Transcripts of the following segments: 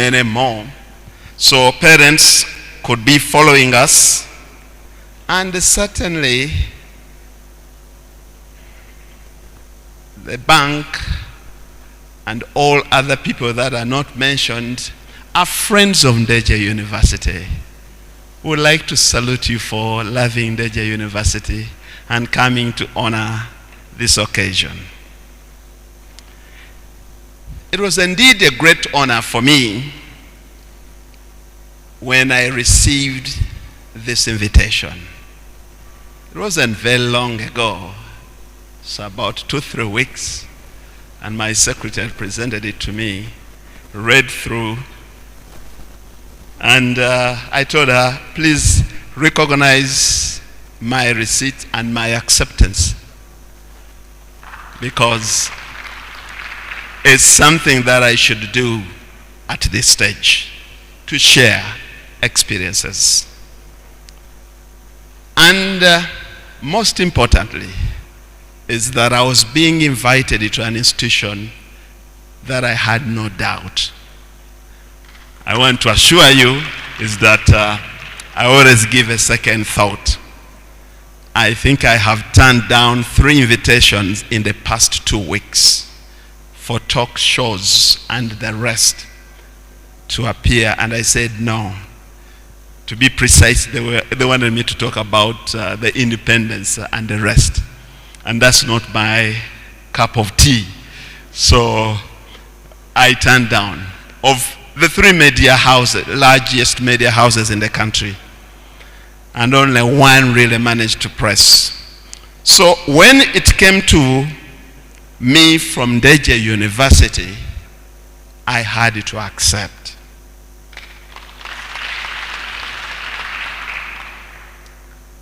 many more. So parents could be following us, and certainly the bank and all other people that are not mentioned are friends of Ndeje University. We would like to salute you for loving Ndeje University and coming to honor this occasion. It was indeed a great honor for me when I received this invitation. It wasn't very long ago. It's about 2-3 weeks, and my secretary presented it to me, read through, and I told her, please recognize my receipt and my acceptance, because it's something that I should do at this stage, to share experiences. And most importantly, is that I was being invited into an institution that I had no doubt. I want to assure you is that I always give a second thought. I think I have turned down 3 invitations in the past 2 weeks for talk shows and the rest to appear, and I said no. To be precise, they wanted me to talk about the independence and the rest. And that's not my cup of tea. So I turned down. Of the 3 media houses, largest media houses in the country, and only 1 really managed to press. So when it came to me from Ndeje University, I had to accept.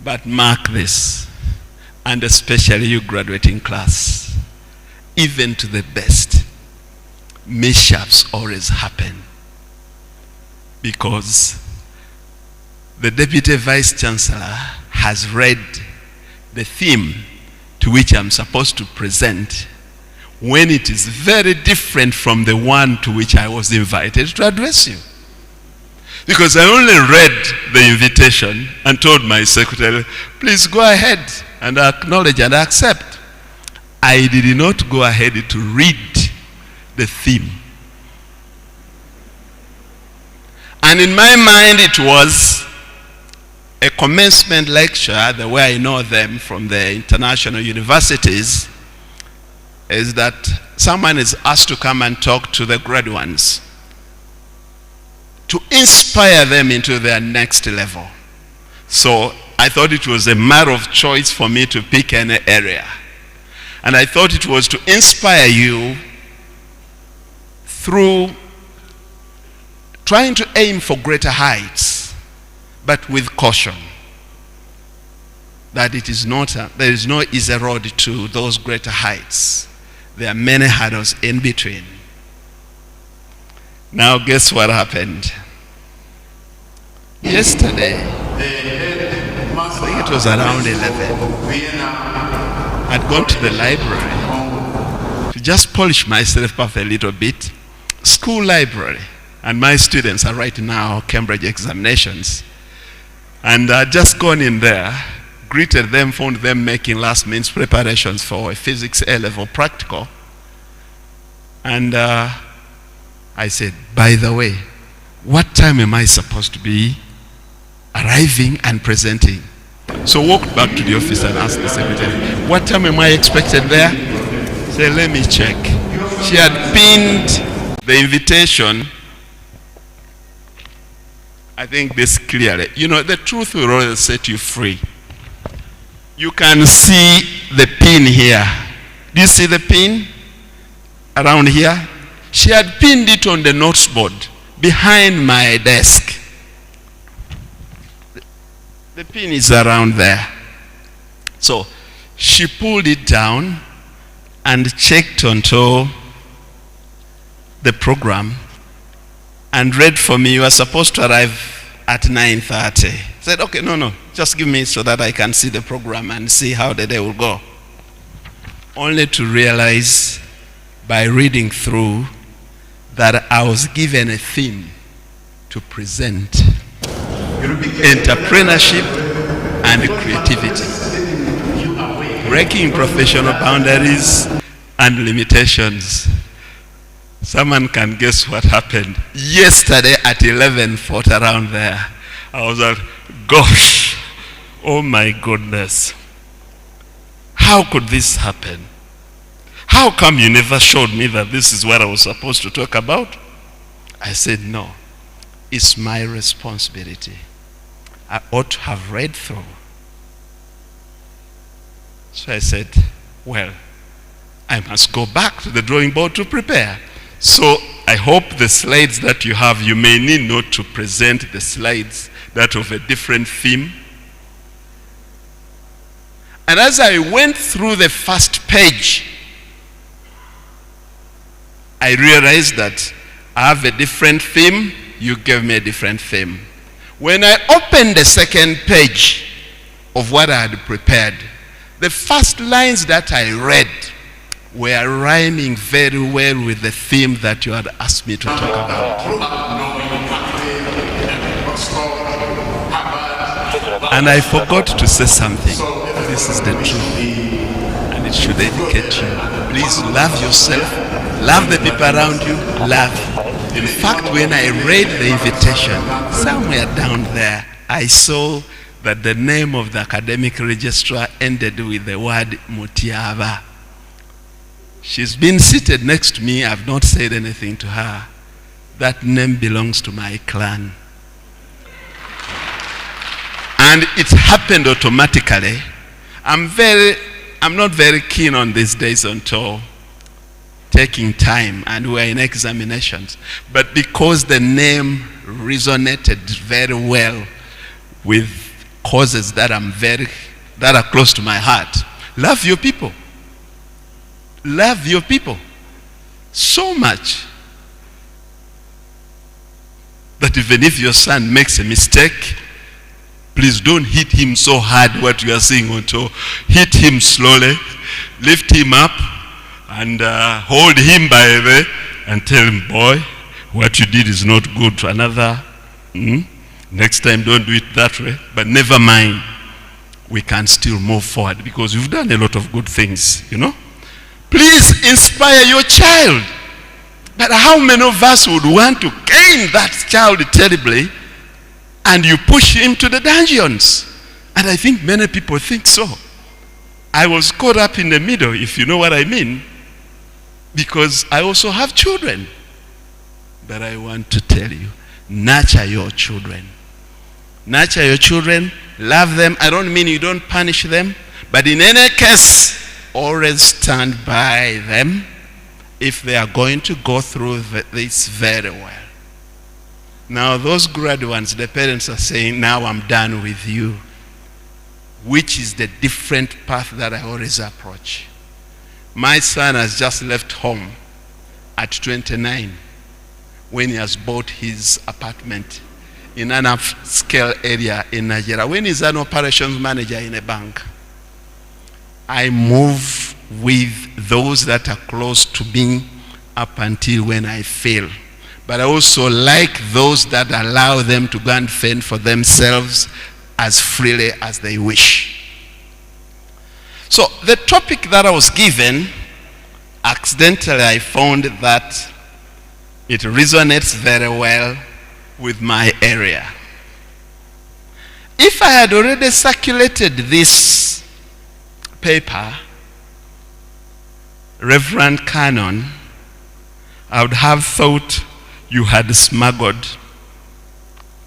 But mark this, and especially you graduating class, even to the best, mishaps always happen, because the Deputy Vice Chancellor has read the theme to which I'm supposed to present when it is very different from the one to which I was invited to address you. Because I only read the invitation and told my secretary, please go ahead and acknowledge and accept. I did not go ahead to read the theme. And in my mind it was a commencement lecture, the way I know them from the international universities, is that someone is asked to come and talk to the graduates to inspire them into their next level. So I thought it was a matter of choice for me to pick an area. And I thought it was to inspire you through trying to aim for greater heights, but with caution. That it is not there is no easy road to those greater heights. There are many hurdles in between. Now guess what happened? Yesterday, I think it was around 11, I'd gone to the library to just polish myself up a little bit. School library, and my students are right now Cambridge examinations. And I'd just gone in there, greeted them, found them making last minute preparations for a physics A-level practical. And I said, by the way, what time am I supposed to be arriving and presenting? So walked back to the office and asked the secretary, what time am I expected there? Say, let me check. She had pinned the invitation. I think this clearly. You know, the truth will always set you free. You can see the pin here. Do you see the pin around here? She had pinned it on the notes board behind my desk. The pin is around there. So she pulled it down and checked onto the program and read for me, you are supposed to arrive at 9:30. Said, okay, no, just give me so that I can see the program and see how the day will go. Only to realize by reading through that I was given a theme to present: entrepreneurship and creativity, breaking professional boundaries and limitations. Someone can guess what happened yesterday at 11:40 around there. I was like, gosh, oh my goodness. How could this happen? How come you never showed me that this is what I was supposed to talk about? I said, no, it's my responsibility. I ought to have read through. So I said, well, I must go back to the drawing board to prepare. So I hope the slides that you have, you may need not to present the slides that of a different theme. And as I went through the first page, I realized that I have a different theme, you gave me a different theme. When I opened the second page of what I had prepared, the first lines that I read were rhyming very well with the theme that you had asked me to talk about. And I forgot to say something. This is the truth, and it should educate you. Please love yourself, love the people around you, love. In fact, when I read the invitation, somewhere down there, I saw that the name of the academic registrar ended with the word Mutiava. She's been seated next to me. I've not said anything to her. That name belongs to my clan. And it happened automatically. I'm not very keen on these days until taking time, and we're in examinations. But because the name resonated very well with causes that are close to my heart. Love your people. Love your people so much that even if your son makes a mistake, please don't hit him so hard what you are saying until hit him slowly, lift him up, and hold him by the and tell him, boy, what you did is not good to another. Next time don't do it that way, but never mind. We can still move forward because you've done a lot of good things, you know. Please inspire your child. But how many of us would want to cane that child terribly and you push him to the dungeons? And I think many people think so. I was caught up in the middle, if you know what I mean, because I also have children. But I want to tell you, nurture your children. Nurture your children, love them. I don't mean you don't punish them, but in any case, always stand by them if they are going to go through this very well. Now those grad ones, the parents are saying, now I'm done with you, which is the different path that I always approach. My son has just left home at 29 when he has bought his apartment in an upscale area in Nigeria. When he's an operations manager in a bank, I move with those that are close to me up until when I fail. But I also like those that allow them to go and fend for themselves as freely as they wish. So the topic that I was given, accidentally I found that it resonates very well with my area. If I had already circulated this paper, Reverend Canon, I would have thought you had smuggled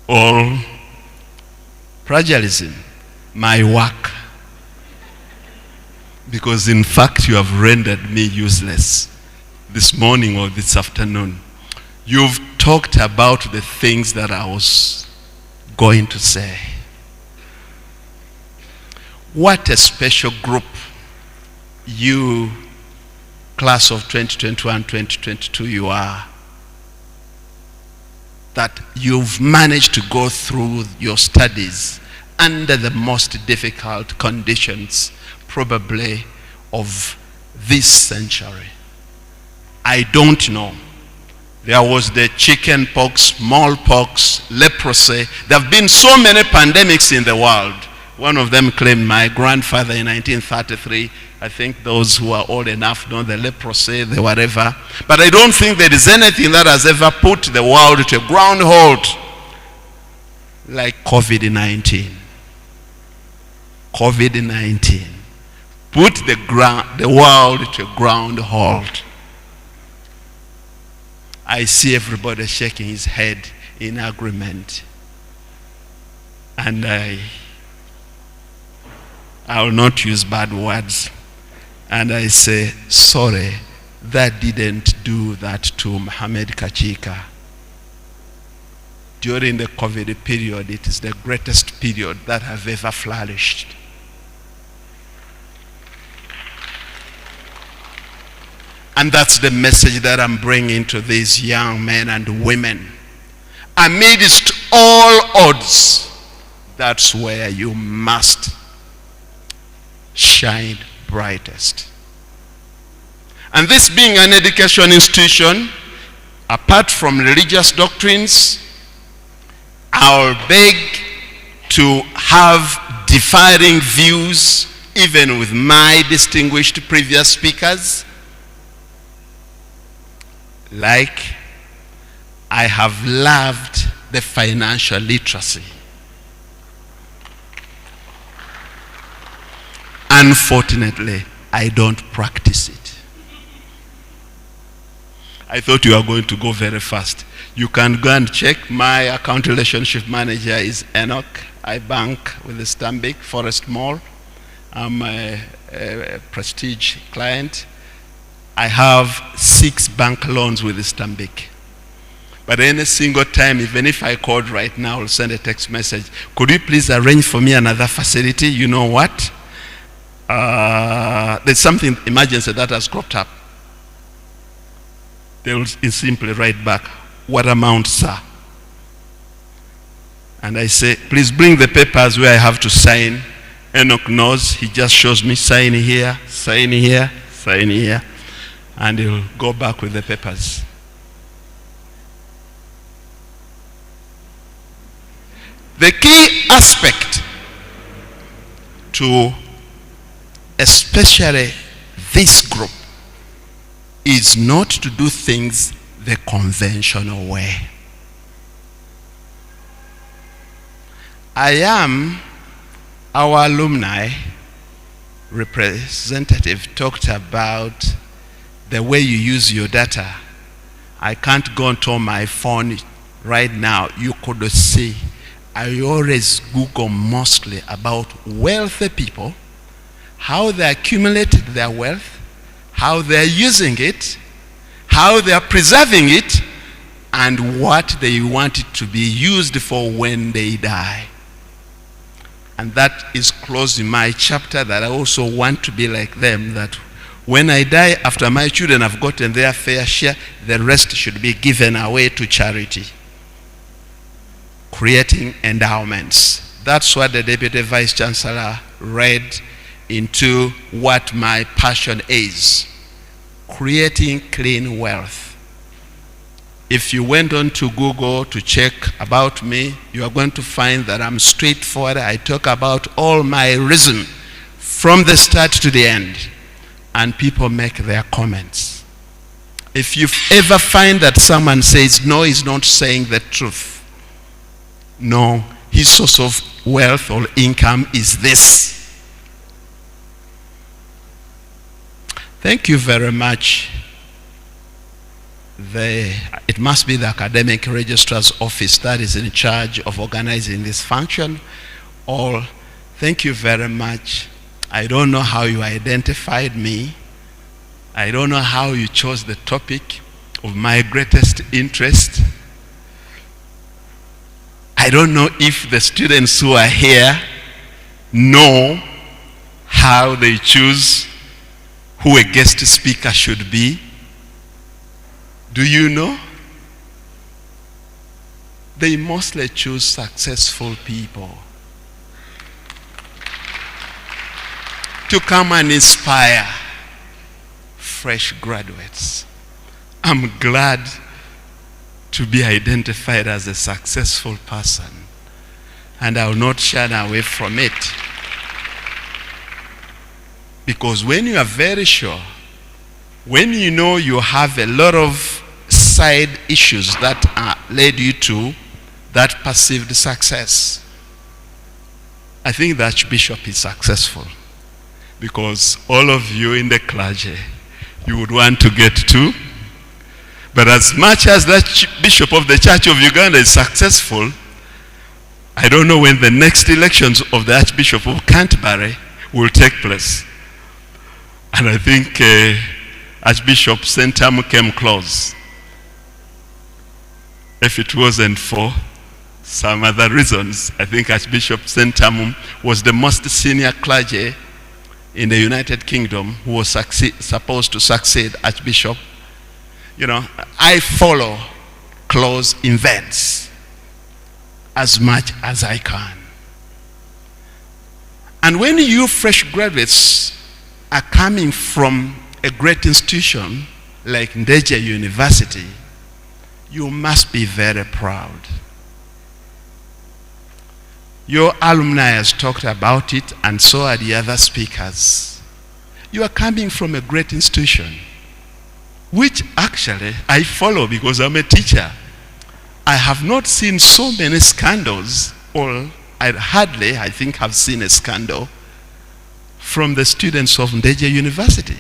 or plagiarism my work, because in fact you have rendered me useless this morning or this afternoon. You've talked about the things that I was going to say. What a special group you, class of 2021-2022, you are, that you've managed to go through your studies under the most difficult conditions probably of this century. I don't know There was the chicken pox, smallpox, leprosy. There have been so many pandemics in the world. One of them claimed my grandfather in 1933. I think those who are old enough know the leprosy, the whatever. But I don't think there is anything that has ever put the world to a ground halt like COVID-19. COVID-19 put the world to a ground halt. I see everybody shaking his head in agreement. And I will not use bad words. And I say, sorry, that didn't do that to Mohamed Kachika. During the COVID period, it is the greatest period that have ever flourished. And that's the message that I'm bringing to these young men and women. Amidst all odds, that's where you must shine brightest. And this being an education institution, apart from religious doctrines, I'll beg to have differing views, even with my distinguished previous speakers. Like, I have loved the financial literacy. Unfortunately, I don't practice it. I thought you were going to go very fast. You can go and check. My account relationship manager is Enoch. I bank with the Stanbic Forest Mall. I'm a prestige client. I have 6 bank loans with the Stanbic. But any single time, even if I called right now, I'll send a text message. Could you please arrange for me another facility? You know what? There's something emergency that has cropped up. They will simply write back, what amount, sir? And I say, please bring the papers where I have to sign. Enoch knows. He just shows me, sign here, sign here, sign here. And he'll go back with the papers. The key aspect to especially this group is not to do things the conventional way. I am, our alumni representative talked about the way you use your data. I can't go onto my phone right now. You could see I always Google mostly about wealthy people, how they accumulated their wealth, how they're using it, how they're preserving it, and what they want it to be used for when they die. And that is close in my chapter, that I also want to be like them, that when I die, after my children have gotten their fair share, the rest should be given away to charity. Creating endowments. That's what the Deputy Vice Chancellor read into what my passion is. Creating clean wealth. If you went on to Google to check about me, you are going to find that I'm straightforward. I talk about all my reason from the start to the end. And people make their comments. If you ever find that someone says, no, he's not saying the truth. No, his source of wealth or income is this. Thank you very much. It must be the Academic Registrar's Office that is in charge of organizing this function. All, thank you very much. I don't know how you identified me. I don't know how you chose the topic of my greatest interest. I don't know if the students who are here know how they choose who a guest speaker should be. Do you know? They mostly choose successful people to come and inspire fresh graduates. I'm glad to be identified as a successful person. And I will not shun away from it. Because when you are very sure, when you know you have a lot of side issues that led you to that perceived success, I think the Archbishop is successful. Because all of you in the clergy, you would want to get to. But as much as the Bishop of the Church of Uganda is successful, I don't know when the next elections of the Archbishop of Canterbury will take place. And I think Archbishop Sentamu came close. If it wasn't for some other reasons, I think Archbishop Sentamu was the most senior clergy in the United Kingdom who was supposed to succeed Archbishop. You know, I follow close events as much as I can. And when you fresh graduates are coming from a great institution like Ndeje University, you must be very proud. Your alumni has talked about it, and so are the other speakers. You are coming from a great institution, which actually I follow because I'm a teacher. I have not seen so many scandals, or I hardly, I think, have seen a scandal from the students of Ndeje University.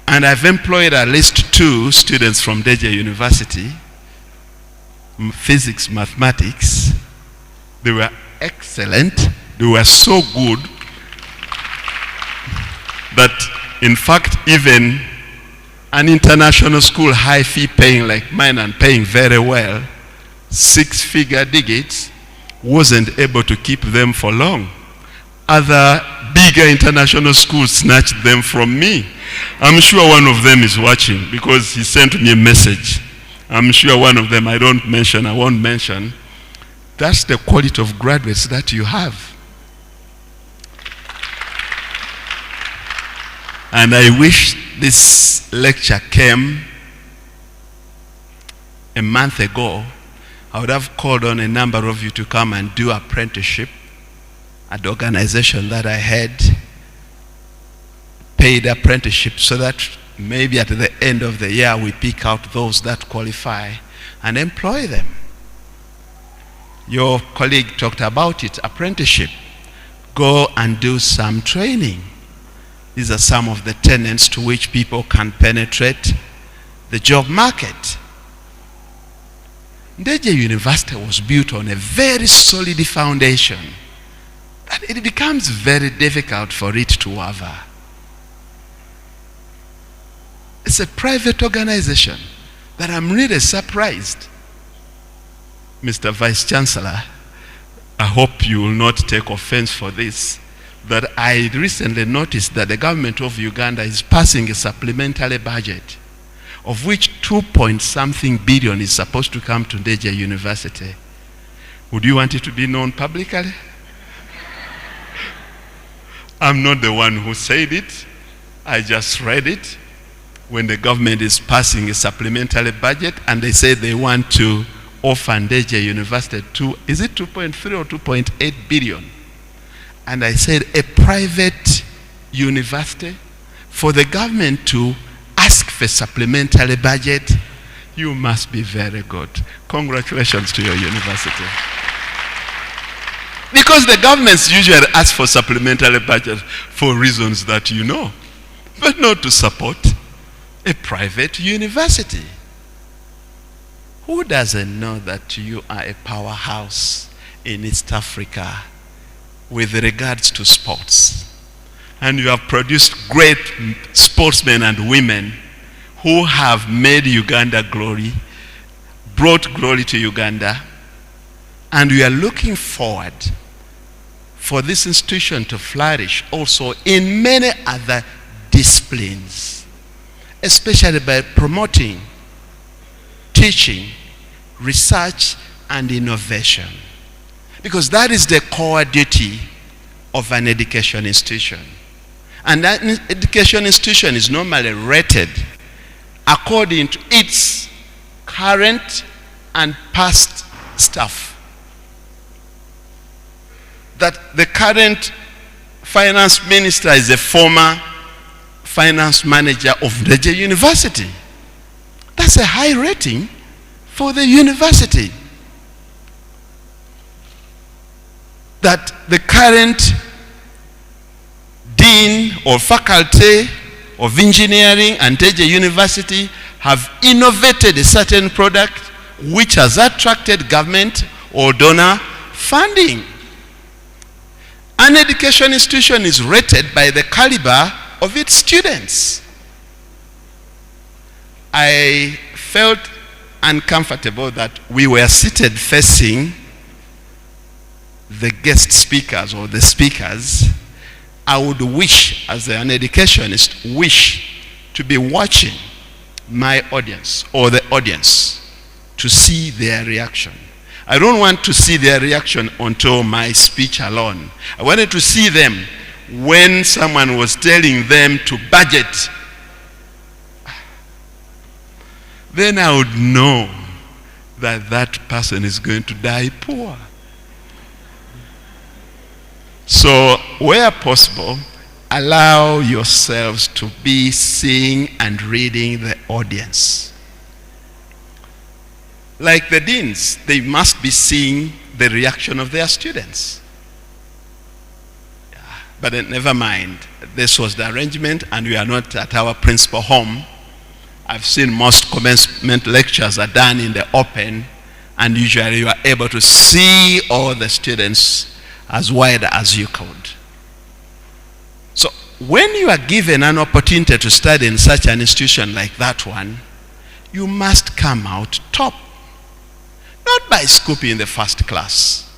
And I've employed at least 2 students from Ndeje University, physics, mathematics. They were excellent. They were so good that, in fact, even an international school, high fee paying like mine and paying very well, 6-figure digits, wasn't able to keep them for long. Other bigger international schools snatched them from me. I'm sure one of them is watching because he sent me a message. I'm sure one of them I won't mention. That's the quality of graduates that you have. And I wish this lecture came a month ago. I would have called on a number of you to come and do apprenticeship at the organization that I had, paid apprenticeship, so that maybe at the end of the year we pick out those that qualify and employ them. Your colleague talked about it, apprenticeship. Go and do some training. These are some of the tenets to which people can penetrate the job market. Ndeje University was built on a very solid foundation, and it becomes very difficult for it to waver. It's a private organization that I'm really surprised. Mr. Vice Chancellor, I hope you will not take offense for this, that I recently noticed that the government of Uganda is passing a supplementary budget, of which 2-point-something billion is supposed to come to Ndeje University. Would you want it to be known publicly? I'm not the one who said it. I just read it. When the government is passing a supplementary budget and they say they want to offer Ndeje University is it 2.3 or 2.8 billion? And I said, a private university, for the government to ask for supplementary budget, you must be very good. Congratulations to your university. Because the governments usually ask for supplementary budget for reasons that you know, but not to support a private university. Who doesn't know that you are a powerhouse in East Africa with regards to sports? And you have produced great sportsmen and women who have made Uganda glory, brought glory to Uganda, and we are looking forward for this institution to flourish also in many other disciplines, especially by promoting teaching, research, and innovation. Because that is the core duty of an education institution. And that education institution is normally rated according to its current and past staff. That the current finance minister is a former finance manager of Reje University. That's a high rating for the university. That the current dean or faculty of engineering and Reje University have innovated a certain product which has attracted government or donor funding. An education institution is rated by the caliber of its students. I felt uncomfortable that we were seated facing the guest speakers or the speakers. I would wish, as an educationist, wish to be watching my audience or the audience to see their reaction. I don't want to see their reaction until my speech alone. I wanted to see them when someone was telling them to budget. Then I would know that that person is going to die poor. So, where possible, allow yourselves to be seeing and reading the audience. Like the deans, they must be seeing the reaction of their students. But then, never mind, this was the arrangement and we are not at our principal home. I've seen most commencement lectures are done in the open, and usually you are able to see all the students as wide as you could. So when you are given an opportunity to study in such an institution like that one, you must come out top. Not by scooping the first class.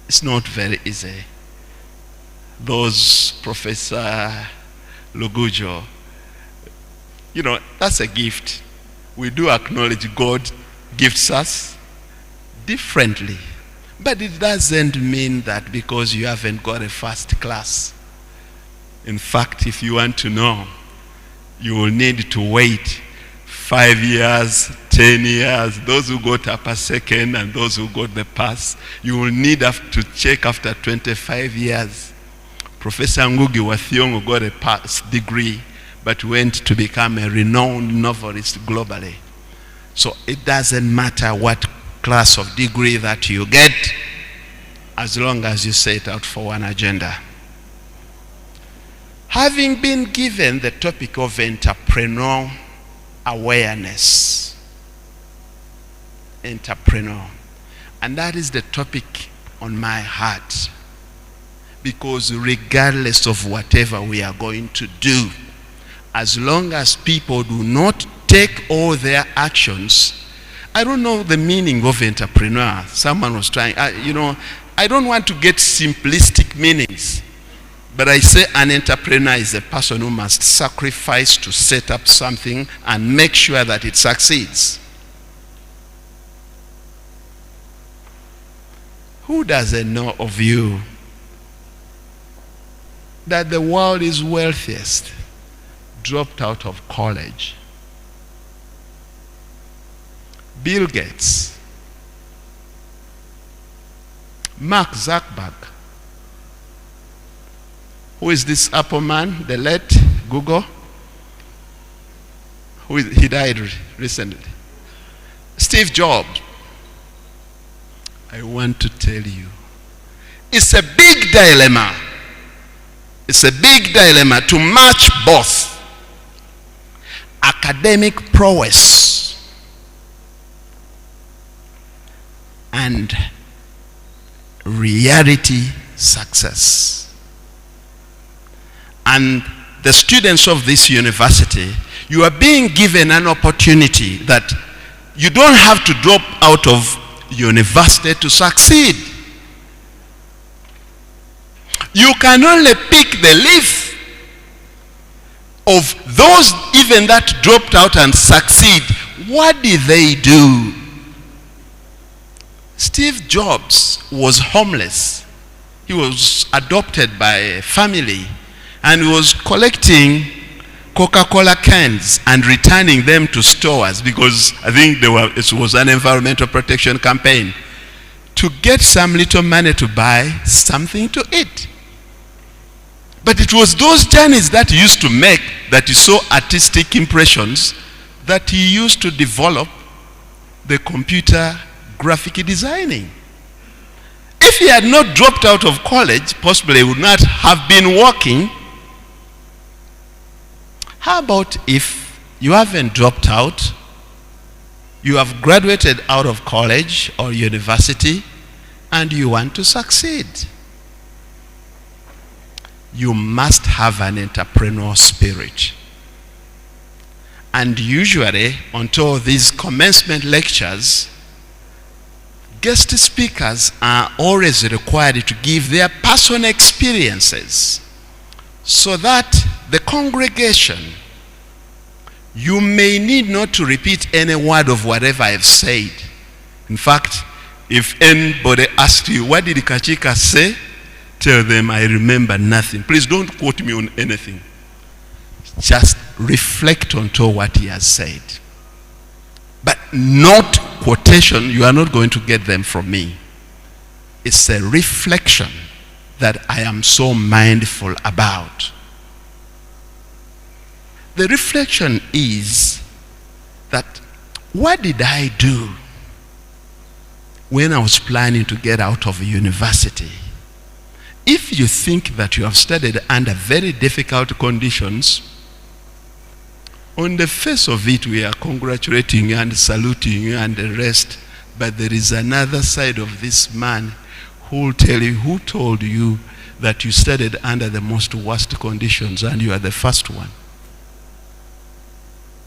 It's not very easy. Those Professor Lugogo, you know, that's a gift. We do acknowledge God gifts us differently. But it doesn't mean that because you haven't got a first class. In fact, if you want to know, you will need to wait 5 years, 10 years. Those who got upper second and those who got the pass, you will need to check after 25 years. Professor Ngugi wa Thiong'o got a pass degree, but went to become a renowned novelist globally. So it doesn't matter what class of degree that you get, as long as you set out for one agenda. Having been given the topic of entrepreneur awareness, entrepreneur, and that is the topic on my heart, because regardless of whatever we are going to do, as long as people do not take all their actions. I don't know the meaning of entrepreneur. Someone was trying, I don't want to get simplistic meanings, but I say an entrepreneur is a person who must sacrifice to set up something and make sure that it succeeds. Who doesn't know of you that the world is wealthiest dropped out of college? Bill Gates, Mark Zuckerberg, who is this Apple man, the late Google, he died recently. Steve Jobs. I want to tell you, it's a big dilemma. It's a big dilemma to match both academic prowess and reality success. And the students of this university, you are being given an opportunity that you don't have to drop out of university to succeed. You can only pick the leaf of those even that dropped out and succeed. What did they do? Steve Jobs was homeless. He was adopted by a family, and was collecting Coca-Cola cans and returning them to stores, because I think it was an environmental protection campaign, to get some little money to buy something to eat. But it was those journeys that he used to make that he saw artistic impressions, that he used to develop the computer graphic designing. If he had not dropped out of college, possibly he would not have been working. How about if you haven't dropped out, you have graduated out of college or university, and you want to succeed? You must have an entrepreneurial spirit. And usually, until these commencement lectures, guest speakers are always required to give their personal experiences, so that the congregation, you may need not to repeat any word of whatever I've said. In fact, if anybody asks you, what did Kachika say? Tell them, I remember nothing. Please don't quote me on anything. Just reflect on what he has said. But not quotation. You are not going to get them from me. It's a reflection that I am so mindful about. The reflection is that, what did I do when I was planning to get out of university? If you think that you have studied under very difficult conditions, on the face of it, we are congratulating you and saluting you and the rest. But there is another side of this man who will tell you, who told you that you studied under the most worst conditions and you are the first one.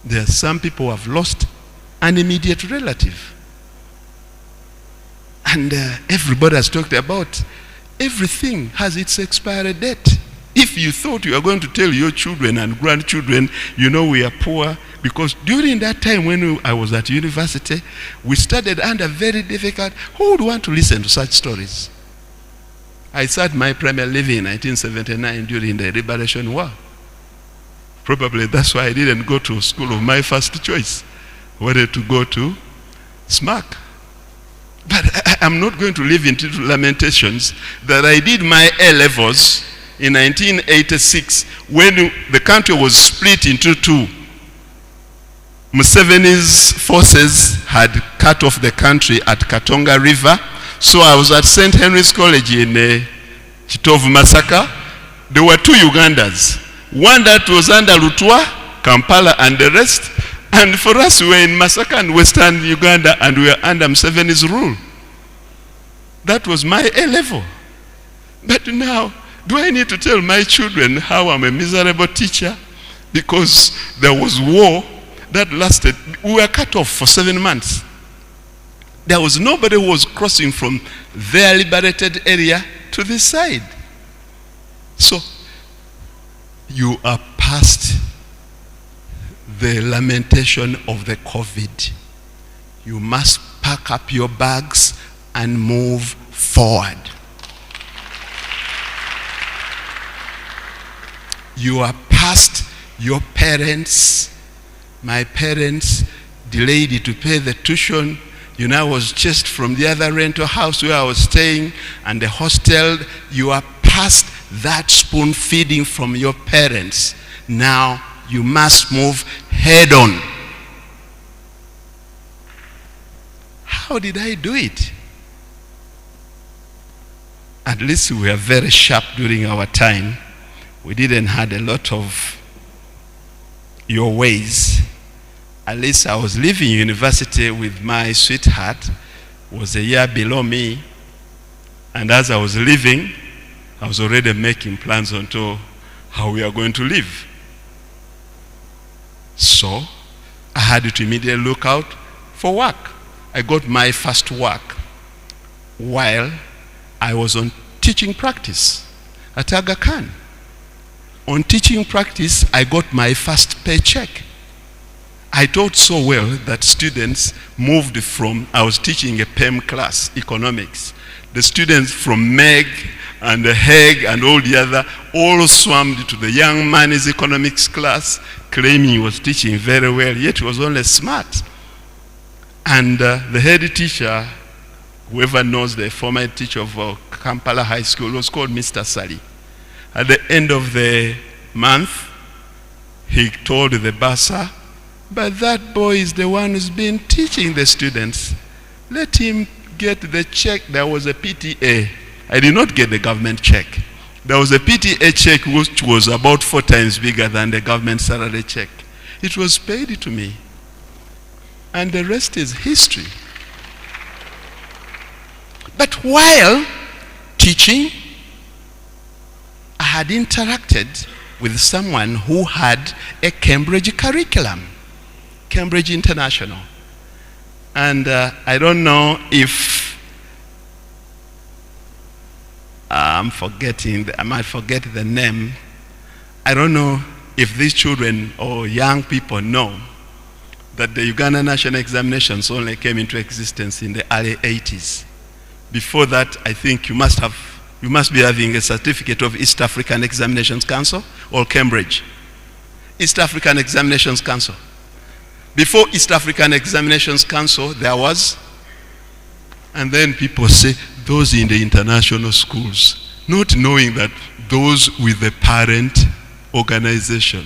There are some people who have lost an immediate relative. And everybody has talked about everything has its expiry date. If you thought you are going to tell your children and grandchildren, you know, we are poor, because during that time when I was at university, we studied under very difficult, who would want to listen to such stories? I started my primary living in 1979 during the Liberation War. Probably that's why I didn't go to school of my first choice. I wanted to go to SMAC. But I'm not going to live into lamentations that I did my A-levels in 1986 when the country was split into two. Museveni's forces had cut off the country at Katonga River. So I was at St. Henry's College in Kitovu, Masaka. There were two Ugandas. One that was under Lutwa, Kampala and the rest. And for us, we were in Masaka and Western Uganda, and we were under Museveni's rule. That was my A-level. But now, do I need to tell my children how I'm a miserable teacher? Because there was war that lasted. We were cut off for 7 months. There was nobody who was crossing from their liberated area to this side. So, you are past the lamentation of the COVID. You must pack up your bags and move forward. You are past your parents. My parents delayed to pay the tuition. You know, I was chased from the other rental house where I was staying and the hostel. You are past that spoon feeding from your parents. Now you must move head on. How did I do it? At least we were very sharp during our time. We didn't have a lot of your ways. At least I was leaving university with my sweetheart, who was a year below me. And as I was leaving, I was already making plans on to how we are going to live. So I had to immediately look out for work. I got my first work while I was on teaching practice at Aga Khan. On teaching practice, I got my first paycheck. I taught so well that students moved from, I was teaching a PEM class, economics. The students from MEG and Haig and all the other all swam to the young man's economics class, claiming he was teaching very well, yet he was only smart. And the head teacher, whoever knows the former teacher of Kampala High School, was called Mr. Sali. At the end of the month, he told the bursar, but that boy is the one who's been teaching the students. Let him get the check. There was a PTA. I did not get the government check. There was a PTA check which was about 4 times bigger than the government salary check. It was paid to me. And the rest is history. But while teaching, I had interacted with someone who had a Cambridge curriculum, Cambridge International. And I don't know if I might forget the name. I don't know if these children or young people know that the Uganda National Examinations only came into existence in the early 80s. Before that, I think you must be having a certificate of East African Examinations Council or Cambridge. East African Examinations Council. Before East African Examinations Council, there was, and then people say, those in the international schools, not knowing that those with the parent organization.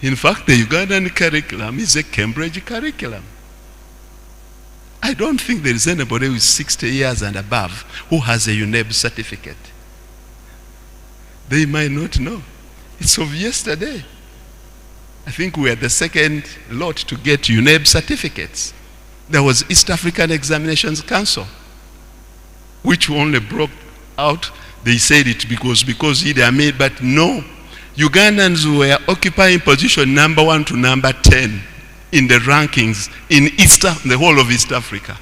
In fact, the Ugandan curriculum is a Cambridge curriculum. I don't think there is anybody with 60 years and above who has a UNEB certificate. They might not know. It's of yesterday. I think we are the second lot to get UNEB certificates. There was East African Examinations Council, which only broke out. They said it because Idi Amin, but no. Ugandans were occupying position number 1 to number 10 in the rankings in the whole of East Africa.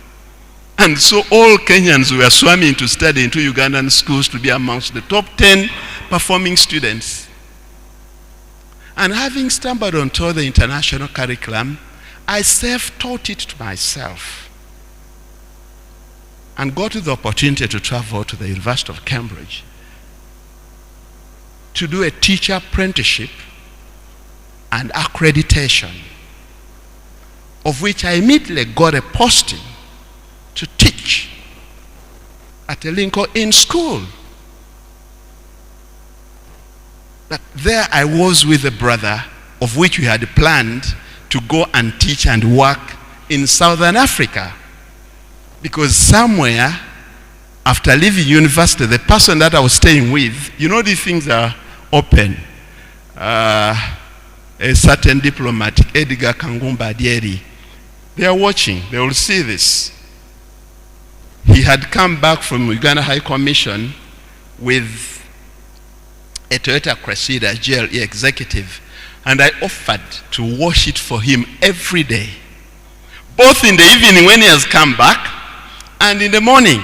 And so all Kenyans were swarming to study into Ugandan schools to be amongst the top 10 performing students. And having stumbled onto the international curriculum, I self-taught it to myself and got the opportunity to travel to the University of Cambridge to do a teacher apprenticeship and accreditation, of which I immediately got a posting to teach at a Lincoln Inn school. But there I was with a brother of which we had planned to go and teach and work in Southern Africa. Because somewhere, after leaving university, the person that I was staying with, you know these things are open. A certain diplomat, Edgar Kangumba Adieri, they are watching, they will see this. He had come back from Uganda High Commission with a Toyota Cressida GLE executive, and I offered to wash it for him every day, both in the evening when he has come back and in the morning.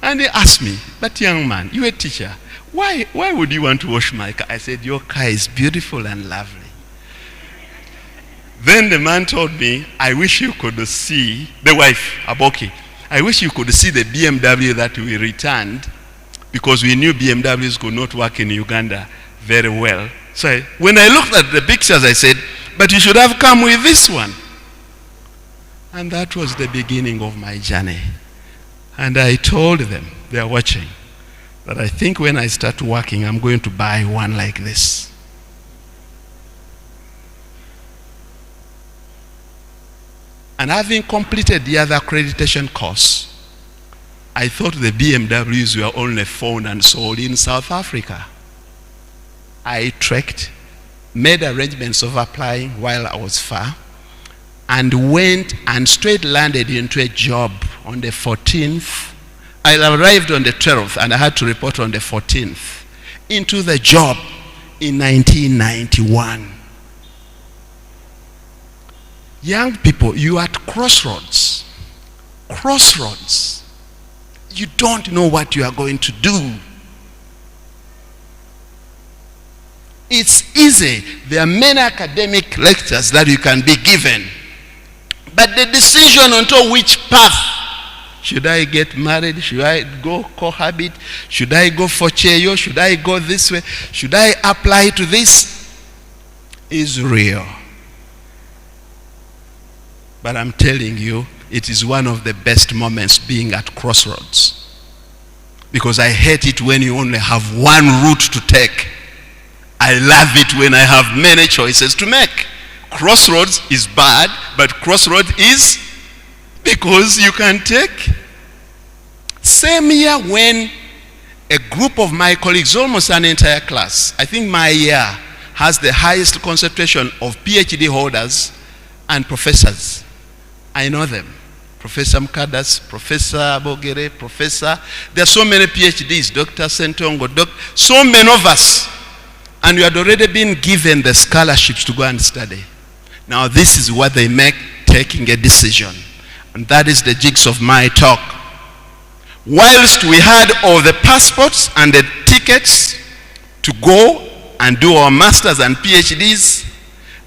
And he asked me, but young man, you're a teacher, why would you want to wash my car? I said, your car is beautiful and lovely. Then the man told me, I wish you could see, the wife, Aboki, I wish you could see the BMW that we returned, because we knew BMWs could not work in Uganda very well. So when I looked at the pictures, I said, but you should have come with this one. And that was the beginning of my journey. And I told them, they are watching, that I think when I start working, I'm going to buy one like this. And having completed the other accreditation course, I thought the BMWs were only found and sold in South Africa. I trekked, made arrangements of applying while I was far, and went and straight landed into a job on the 14th. I arrived on the 12th and I had to report on the 14th into the job in 1991. Young people, you are at crossroads. Crossroads. You don't know what you are going to do. It's easy. There are many academic lectures that you can be given. But the decision onto which path Should I get married? Should I go cohabit? Should I go for cheyo? Should I go this way? Should I apply to this? Is real. But I'm telling you, it is one of the best moments being at crossroads. Because I hate it when you only have one route to take. I love it when I have many choices to make. Crossroads is bad, but crossroads is because you can take. Same year when a group of my colleagues, almost an entire class, I think my year has the highest concentration of PhD holders and professors. I know them. Professor Mkadas, Professor Bogere, Professor. There are so many PhDs, Dr. Sentongo, so many of us. And you had already been given the scholarships to go and study. Now this is what they make taking a decision. And that is the gist of my talk. Whilst we had all the passports and the tickets to go and do our masters and PhDs,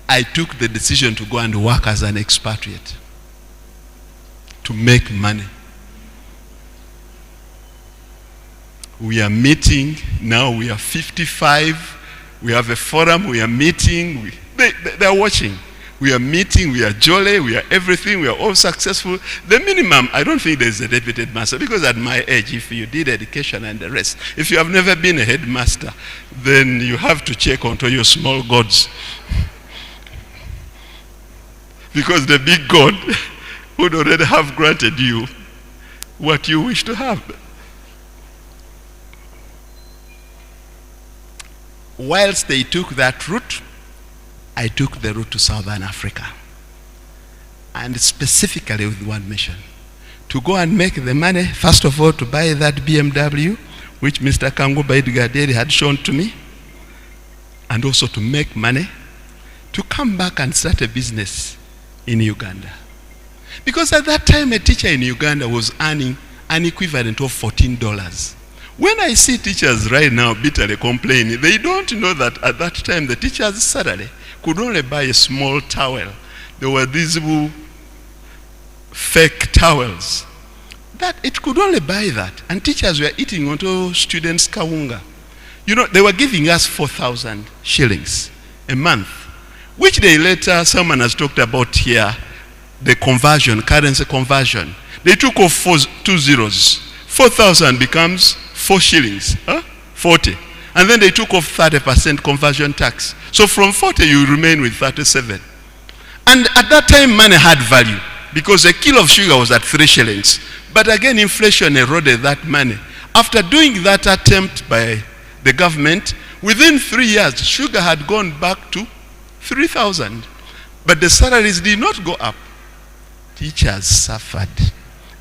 I took the decision to go and work as an expatriate. To make money. We are meeting, now we are 55, we have a forum, we are meeting, they are watching. We are meeting, we are jolly, we are everything, we are all successful. The minimum, I don't think there's a deputy master, because at my age, if you did education and the rest, if you have never been a headmaster, then you have to check onto your small gods. Because the big God would already have granted you what you wish to have. Whilst they took that route, I took the route to Southern Africa. And specifically with one mission. To go and make the money, first of all, to buy that BMW, which Mr. Kanguba Edgaderi had shown to me. And also to make money, to come back and start a business in Uganda. Because at that time, a teacher in Uganda was earning an equivalent of $14. When I see teachers right now bitterly complaining, they don't know that at that time, the teacher's salary could only buy a small towel. There were these fake towels. That it could only buy that. And teachers were eating onto students' kawunga. You know, they were giving us 4,000 shillings a month. Which day later, someone has talked about here, the conversion, currency conversion. They took off 2 zeros. 4,000 becomes 4 shillings, 40. And then they took off 30% conversion tax. So from 40, you remain with 37. And at that time, money had value because a kilo of sugar was at 3 shillings. But again, inflation eroded that money. After doing that attempt by the government, within 3 years, sugar had gone back to 3,000. But the salaries did not go up. Teachers suffered.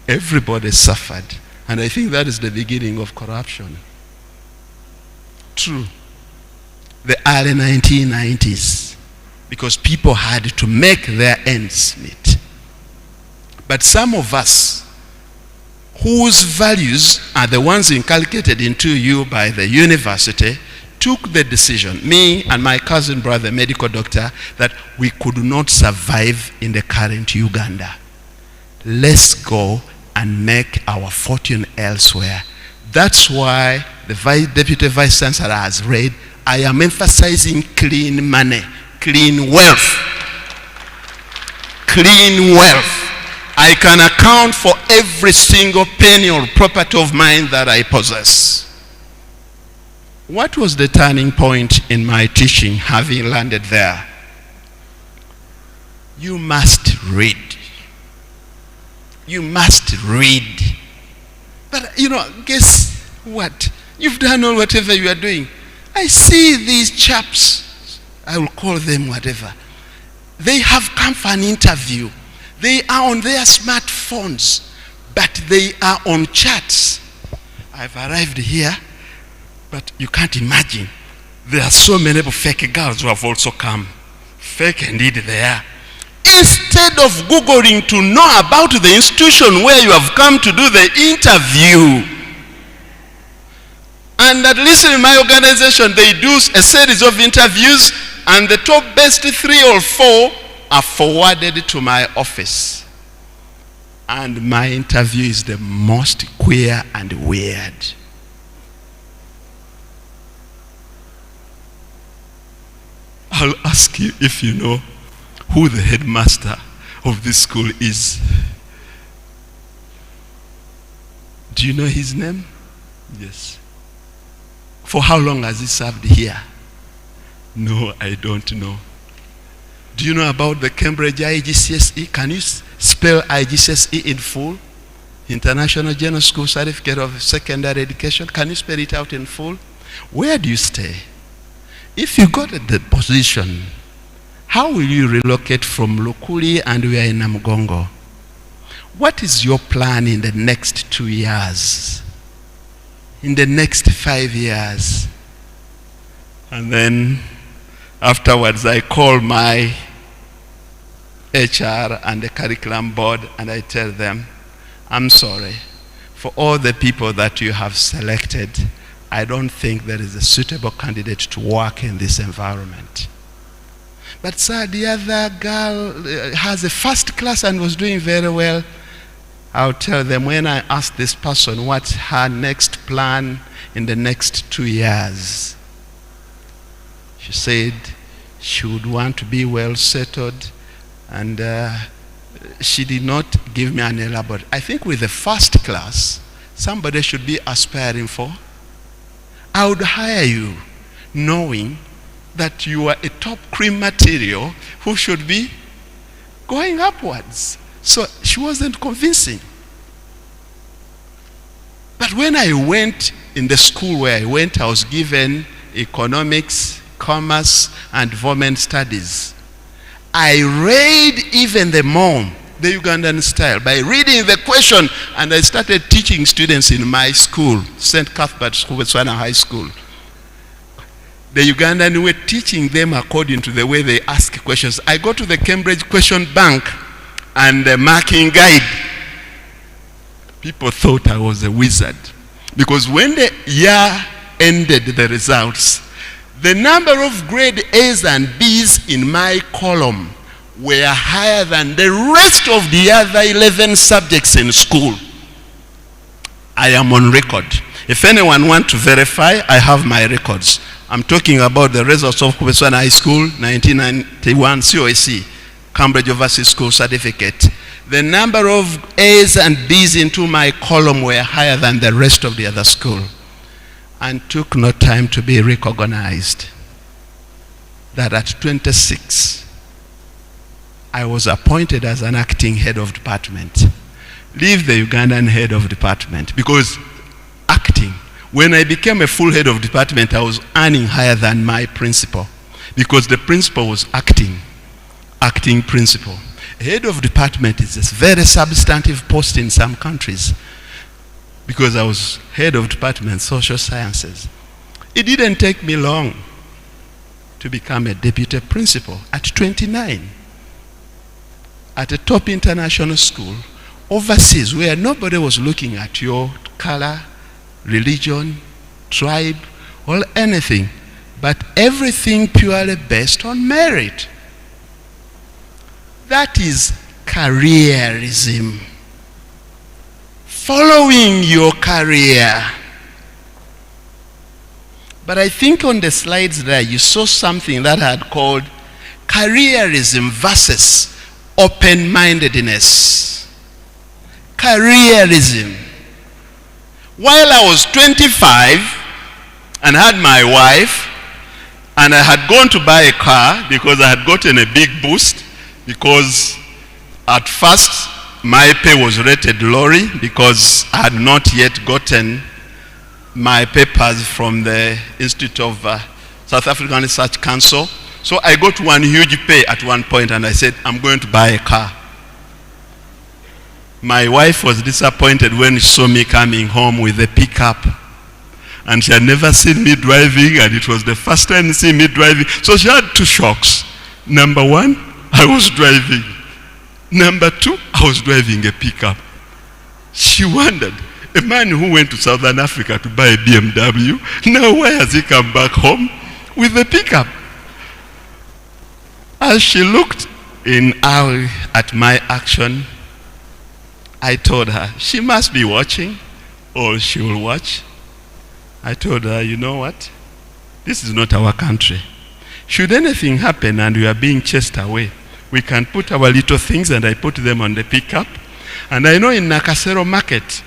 Everybody suffered. And I think that is the beginning of corruption. True. The early 1990s. Because people had to make their ends meet. But some of us, whose values are the ones inculcated into you by the university, took the decision, me and my cousin brother, medical doctor, that we could not survive in the current Uganda. Let's go and make our fortune elsewhere. That's why the Deputy Vice Chancellor has read, I am emphasizing clean money, clean wealth. Clean wealth. I can account for every single penny or property of mine that I possess. What was the turning point in my teaching, having landed there? You must read. You must read. But, guess what? You've done all whatever you are doing. I see these chaps, I will call them whatever. They have come for an interview. They are on their smartphones, but they are on chats. I've arrived here, but you can't imagine. There are so many fake girls who have also come. Fake indeed they are. Instead of Googling to know about the institution where you have come to do the interview. And at least in my organization, they do a series of interviews, and the top best 3 or 4 are forwarded to my office. And my interview is the most queer and weird. I'll ask you if you know who the headmaster of this school is. Do you know his name? Yes. For how long has he served here? No, I don't know. Do you know about the Cambridge IGCSE? Can you spell IGCSE in full? International General School Certificate of Secondary Education. Can you spell it out in full? Where do you stay? If you got the position, how will you relocate from Lukuli and we are in Namugongo? What is your plan in the next 2 years? In the next 5 years? And then afterwards I call my HR and the curriculum board and I tell them, I'm sorry, for all the people that you have selected, I don't think there is a suitable candidate to work in this environment. But sir, the other girl has a first class and was doing very well. I'll tell them when I ask this person what's her next plan in the next 2 years. She said she would want to be well settled, and she did not give me an elaborate. I think with the first class, somebody should be aspiring for. I would hire you knowing that you are a top cream material who should be going upwards. So she wasn't convincing. But when I went in the school where I went, I was given economics, commerce, and women studies. I read even the mom, the Ugandan style, by reading the question, and I started teaching students in my school, St. Cuthbert's Botswana High School. The Ugandan were teaching them according to the way they ask questions. I go to the Cambridge question bank and the marking guide. People thought I was a wizard. Because when the year ended the results, the number of grade A's and B's in my column were higher than the rest of the other 11 subjects in school. I am on record. If anyone wants to verify, I have my records. I'm talking about the results of Botswana High School, 1991 COSC, Cambridge Overseas School Certificate. The number of A's and B's into my column were higher than the rest of the other school, and took no time to be recognized that at 26, I was appointed as an acting head of department. Leave the Ugandan head of department, because acting, when I became a full head of department, I was earning higher than my principal, because the principal was acting principal. Head of department is a very substantive post in some countries, because I was head of department social sciences. It didn't take me long to become a deputy principal at 29 at a top international school overseas, where nobody was looking at your color, religion, tribe, or anything, but everything purely based on merit. That is careerism. Following your career. But I think on the slides there you saw something that I had called careerism versus open-mindedness. Careerism. While I was 25 and had my wife, and I had gone to buy a car because I had gotten a big boost, because at first my pay was rated lorry because I had not yet gotten my papers from the Institute of South African Research Council. So I got one huge pay at one point and I said, I'm going to buy a car. My wife was disappointed when she saw me coming home with a pickup. And she had never seen me driving, and it was the first time seeing me driving. So she had two shocks. Number one, I was driving. Number two, I was driving a pickup. She wondered, a man who went to Southern Africa to buy a BMW, now why has he come back home with a pickup? As she looked in awe at my action, I told her, she must be watching, or she will watch. I told her, you know what? This is not our country. Should anything happen and we are being chased away, we can put our little things and I put them on the pickup. And I know in Nakasero market,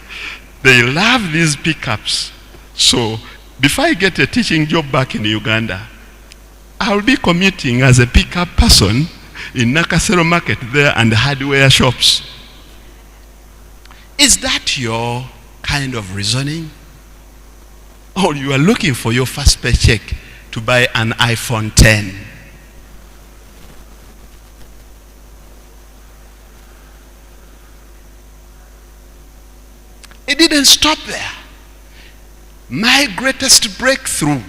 they love these pickups. So before I get a teaching job back in Uganda, I'll be commuting as a pickup person in Nakasero market there and hardware shops. Is that your kind of reasoning? Or you are looking for your first paycheck to buy an iPhone 10? It didn't stop there. My greatest breakthrough.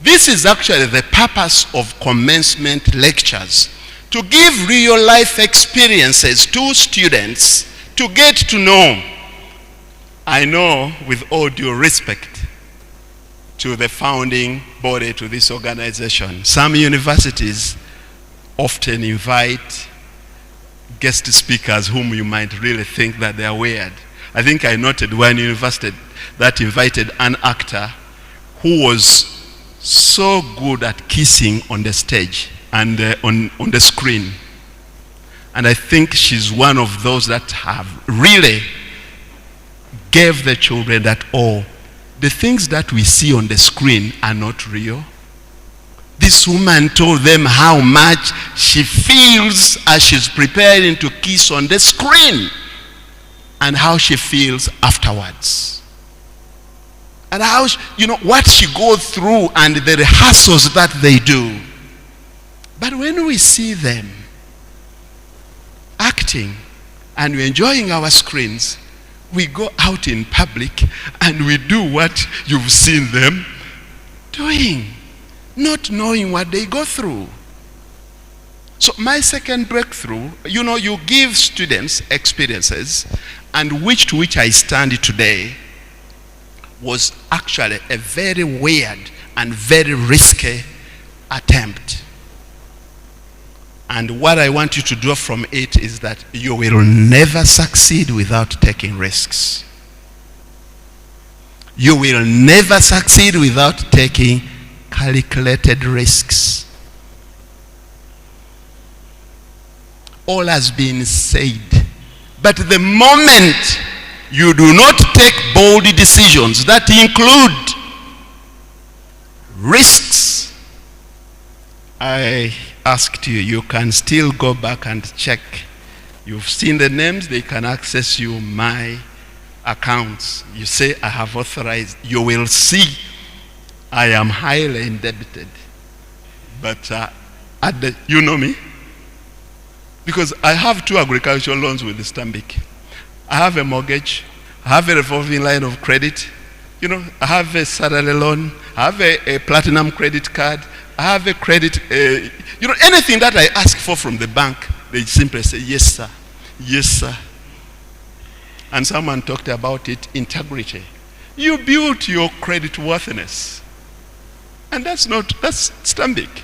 This is actually the purpose of commencement lectures. To give real life experiences to students to get to know. I know, with all due respect to the founding body, to this organization, some universities often invite guest speakers whom you might really think that they are weird. I think I noted one university that invited an actor who was so good at kissing on the stage and on the screen. And I think she's one of those that have really gave the children that, oh, the things that we see on the screen are not real. This woman told them how much she feels as she's preparing to kiss on the screen and how she feels afterwards. And how, what she goes through and the rehearsals that they do. But when we see them acting and we're enjoying our screens, we go out in public and we do what you've seen them doing, not knowing what they go through. So my second breakthrough, you give students experiences, and to which I stand today, was actually a very weird and very risky attempt. And what I want you to do from it is that you will never succeed without taking risks. You will never succeed without taking calculated risks. All has been said. But the moment you do not take bold decisions that include risks, I asked you, you can still go back and check. You've seen the names, they can access you my accounts. You say, I have authorized. You will see I am highly indebted. But you know me? Because I have 2 agricultural loans with the Stanbic. I have a mortgage. I have a revolving line of credit. I have a salary loan. I have a platinum credit card. I have a credit, anything that I ask for from the bank, they simply say, yes, sir. Yes, sir. And someone talked about it, integrity. You built your credit worthiness. And that's Stanbic.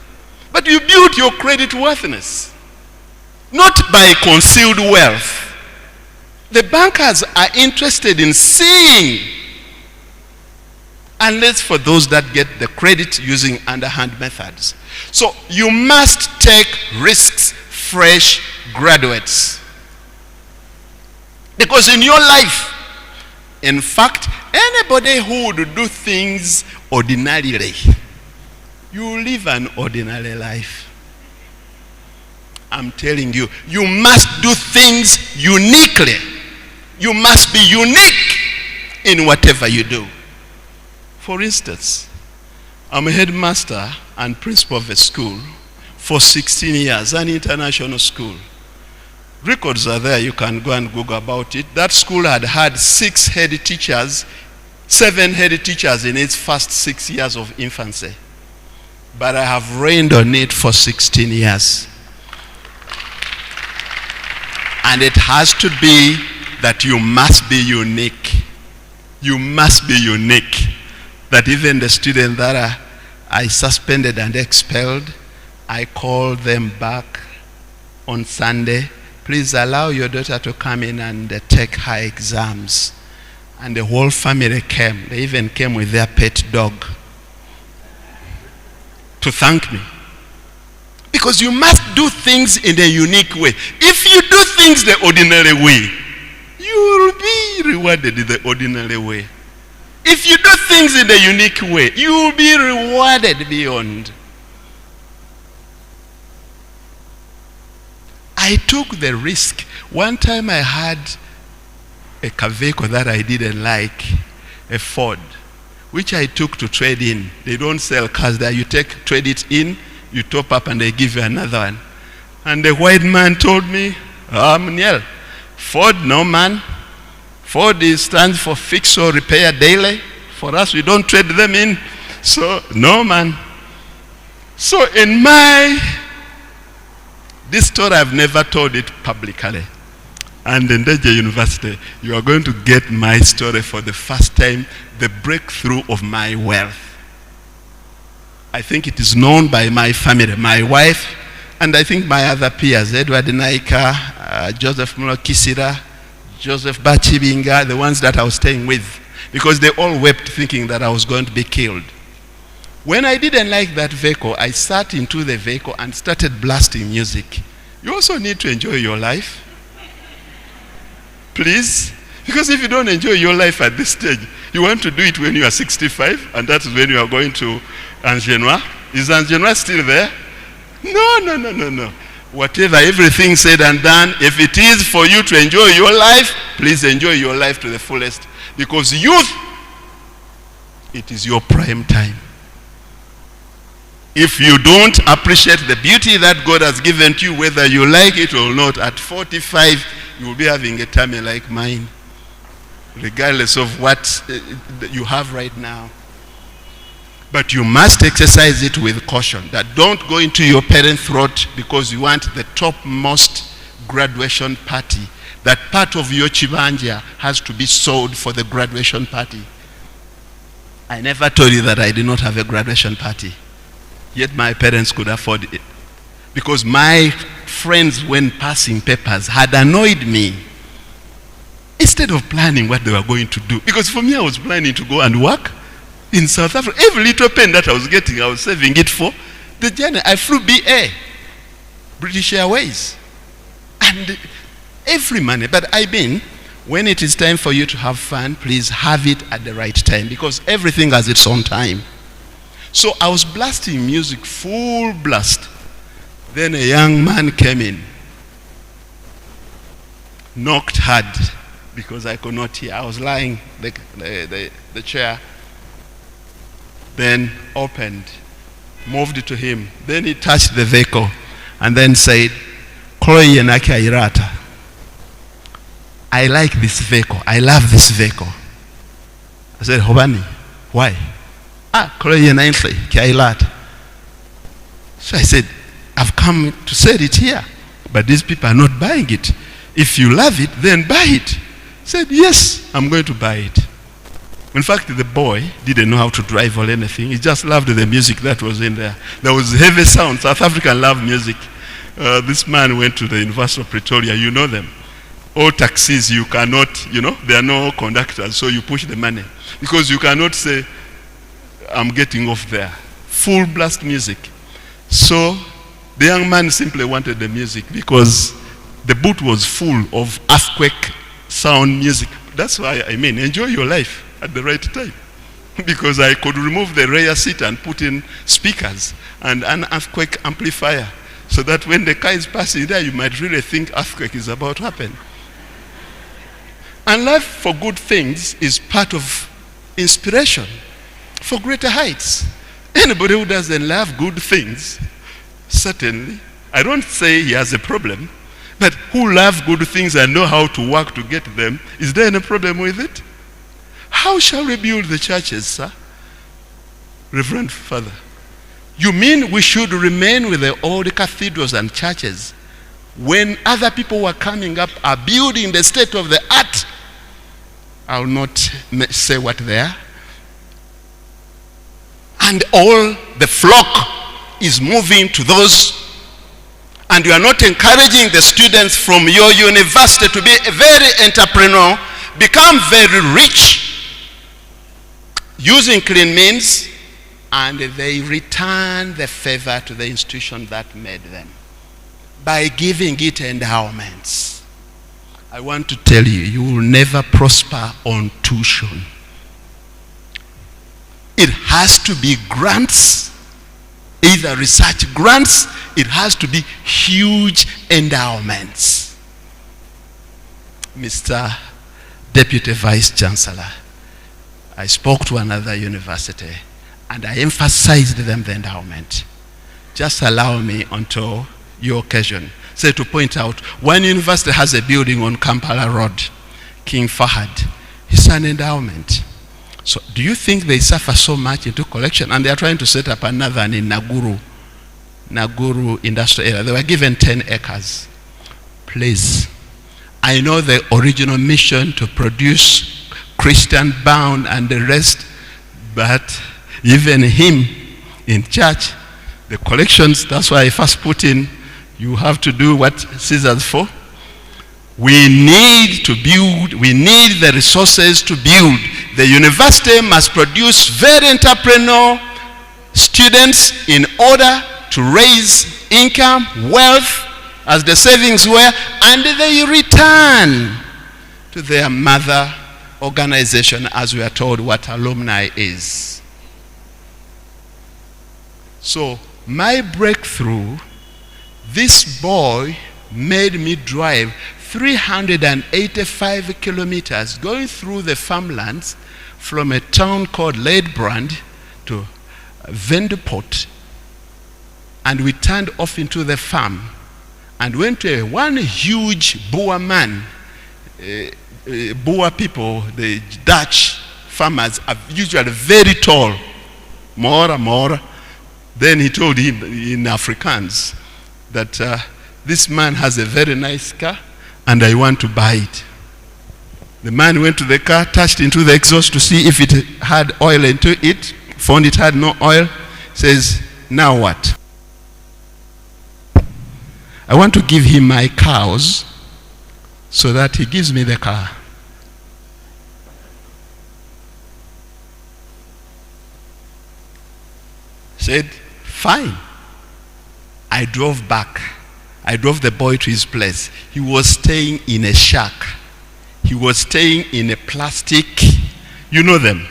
But you built your credit worthiness. Not by concealed wealth. The bankers are interested in seeing, unless for those that get the credit using underhand methods. So you must take risks, fresh graduates. Because in your life, in fact, anybody who would do things ordinarily, you live an ordinary life. I'm telling you, you must do things uniquely. You must be unique in whatever you do. For instance, I'm a headmaster and principal of a school for 16 years, an international school. Records are there, you can go and Google about it. That school had 6 head teachers, 7 head teachers in its first 6 years of infancy. But I have reigned on it for 16 years. And it has to be that you must be unique. You must be unique. That even the students that I suspended and expelled, I called them back on Sunday please allow your daughter to come in and take her exams. And the whole family came. They even came with their pet dog to thank me. Because you must do things in a unique way. If you do things the ordinary way, you will be rewarded in the ordinary way. If you do things in a unique way, you will be rewarded beyond. I took the risk. One time I had a vehicle that I didn't like, a Ford, which I took to trade in. They don't sell cars there. You trade it in, you top up, and they give you another one. And the white man told me, Muniel, Ford, no man. Ford stands for fix or repair daily. For us, we don't trade them in. So, no man. So in this story, I've never told it publicly. And in Deja University, you are going to get my story for the first time, the breakthrough of my wealth. I think it is known by my family, my wife, and I think my other peers, Edward Naika, Joseph Mulo Kisira, Joseph Bachibinga, the ones that I was staying with, because they all wept thinking that I was going to be killed. When I didn't like that vehicle, I sat into the vehicle and started blasting music. You also need to enjoy your life. Please. Because if you don't enjoy your life at this stage, you want to do it when you are 65, and that is when you are going to Angenois. Is Angenois still there? No. Whatever, everything said and done, if it is for you to enjoy your life, please enjoy your life to the fullest. Because youth, it is your prime time. If you don't appreciate the beauty that God has given to you, whether you like it or not, at 45, you will be having a tummy like mine, regardless of what you have right now. But you must exercise it with caution. That don't go into your parents' throat because you want the topmost graduation party. That part of your chibanja has to be sold for the graduation party. I never told you that I did not have a graduation party. Yet my parents could afford it. Because my friends, when passing papers, had annoyed me. Instead of planning what they were going to do. Because for me, I was planning to go and work in South Africa. Every little pen that I was getting, I was saving it for the journey. I flew BA, British Airways. And every money. But I mean, when it is time for you to have fun, please have it at the right time. Because everything has its own time. So I was blasting music, full blast. Then a young man came in, knocked hard because I could not hear. I was lying the chair. Then opened, moved it to him. Then he touched the vehicle and then said, "Chloe Yenaki Irata. I like this vehicle. I love this vehicle." I said, "Hobani, why?" Chloe Yenaki Irata. So I said, "I've come to sell it here, but these people are not buying it. If you love it, then buy it." He said, "Yes, I'm going to buy it." In fact, the boy didn't know how to drive or anything. He just loved the music that was in there. There was heavy sound. South African love music. This man went to the University of Pretoria. You know them. All taxis, you cannot, there are no conductors, so you push the money. Because you cannot say, "I'm getting off there." Full blast music. So the young man simply wanted the music because the boot was full of earthquake sound music. That's why I mean, enjoy your life at the right time. Because I could remove the rear seat and put in speakers and an earthquake amplifier so that when the car is passing there, you might really think earthquake is about to happen. And love for good things is part of inspiration for greater heights. Anybody who doesn't love good things, certainly, I don't say he has a problem, but who love good things and know how to work to get them, is there any problem with it? How shall we build the churches, sir? Reverend Father, you mean we should remain with the old cathedrals and churches when other people who are coming up are building the state of the art? I will not say what they are. And all the flock is moving to those. and you are not encouraging the students from your university to be very entrepreneurial, become very rich, using clean means, and they return the favor to the institution that made them by giving it endowments. I want to tell you, you will never prosper on tuition. It has to be grants, either research grants, it has to be huge endowments. Mr. Deputy Vice Chancellor, I spoke to another university and I emphasized them the endowment. Just allow me until your occasion, say to point out, one university has a building on Kampala Road, King Fahad. It's an endowment. So do you think they suffer so much into collection? And they are trying to set up another in Naguru industrial area. They were given 10 acres. Please, I know the original mission to produce Christian Bound and the rest, but even him in church, the collections, that's why I first put in, you have to do what Caesar's for. We need to build, we need the resources to build. The university must produce very entrepreneurial students in order to raise income, wealth, as the savings were, and they return to their mother organization, as we are told what alumni is. So my breakthrough, this boy made me drive 385 kilometers going through the farmlands from a town called Laidbrand to Vendeport, and we turned off into the farm and went to one huge Boer man. Boer people, the Dutch farmers, are usually very tall. Mora. Then he told him in Afrikaans that this man has a very nice car and I want to buy it. The man went to the car, touched into the exhaust to see if it had oil into it, found it had no oil, says, now what? I want to give him my cows so that he gives me the car. Said, fine. I drove back. I drove the boy to his place. He was staying in a shack. He was staying in a plastic, you know them.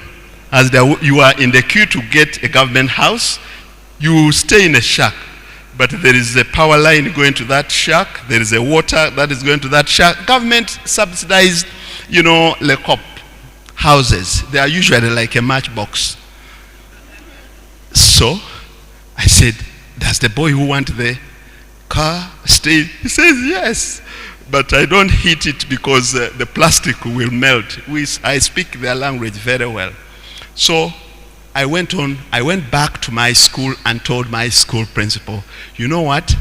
As you are in the queue to get a government house, you stay in a shack. But there is a power line going to that shack. There is a water that is going to that shack. Government subsidized, Le Cop houses. They are usually like a matchbox. So I said, does the boy who wants the car stay? He says, yes, but I don't heat it because the plastic will melt. I speak their language very well. So I went back to my school and told my school principal, you know what?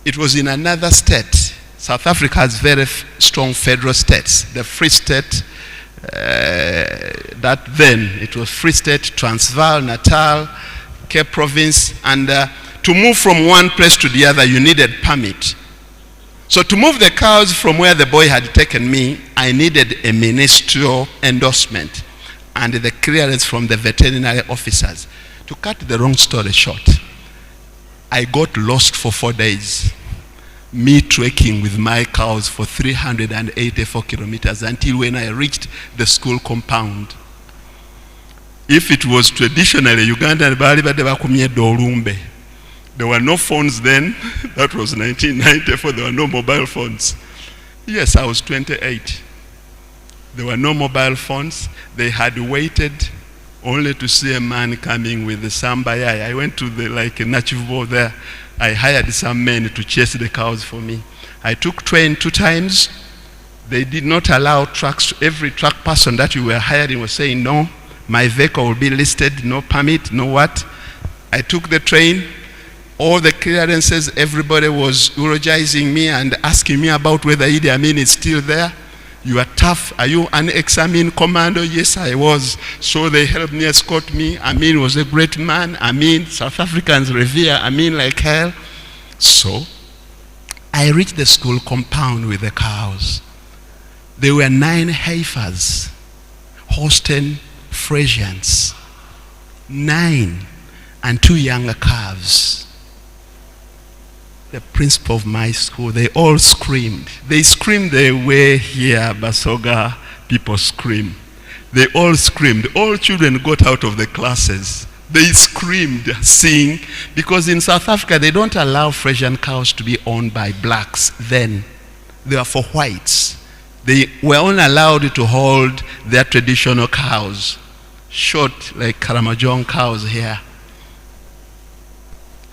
It was in another state. South Africa has very strong federal states. The Free State, that then, it was Free State, Transvaal, Natal, Cape Province, and to move from one place to the other, you needed permit. So to move the cows from where the boy had taken me, I needed a ministerial endorsement and the clearance from the veterinary officers. To cut the long story short, I got lost for 4 days, me trekking with my cows for 384 kilometers until when I reached the school compound. If it was traditionally Ugandan, there were no phones then. That was 1994. There were no mobile phones. Yes, I was 28. There were no mobile phones. They had waited only to see a man coming with the sambayai. I went to the Nachivo there. I hired some men to chase the cows for me. I took train 2 times. They did not allow trucks. Every truck person that you were hiring was saying, no, my vehicle will be listed, no permit, no what. I took the train. All the clearances, everybody was eulogizing me and asking me about whether Idi Amin is still there. You are tough. Are you an ex-Amin commando? Yes, I was. So they helped me, escort me. Amin was a great man. Amin, South Africans revere Amin like hell. So I reached the school compound with the cows. There were 9 heifers, Holstein Friesians, 9, and 2 younger calves. The principal of my school, they all screamed. They screamed the way here, Basoga people scream. They all screamed. All children got out of the classes. They screamed, sing, because in South Africa they don't allow Frisian cows to be owned by blacks then. They were for whites. They were only allowed to hold their traditional cows, short like Karamojong cows here.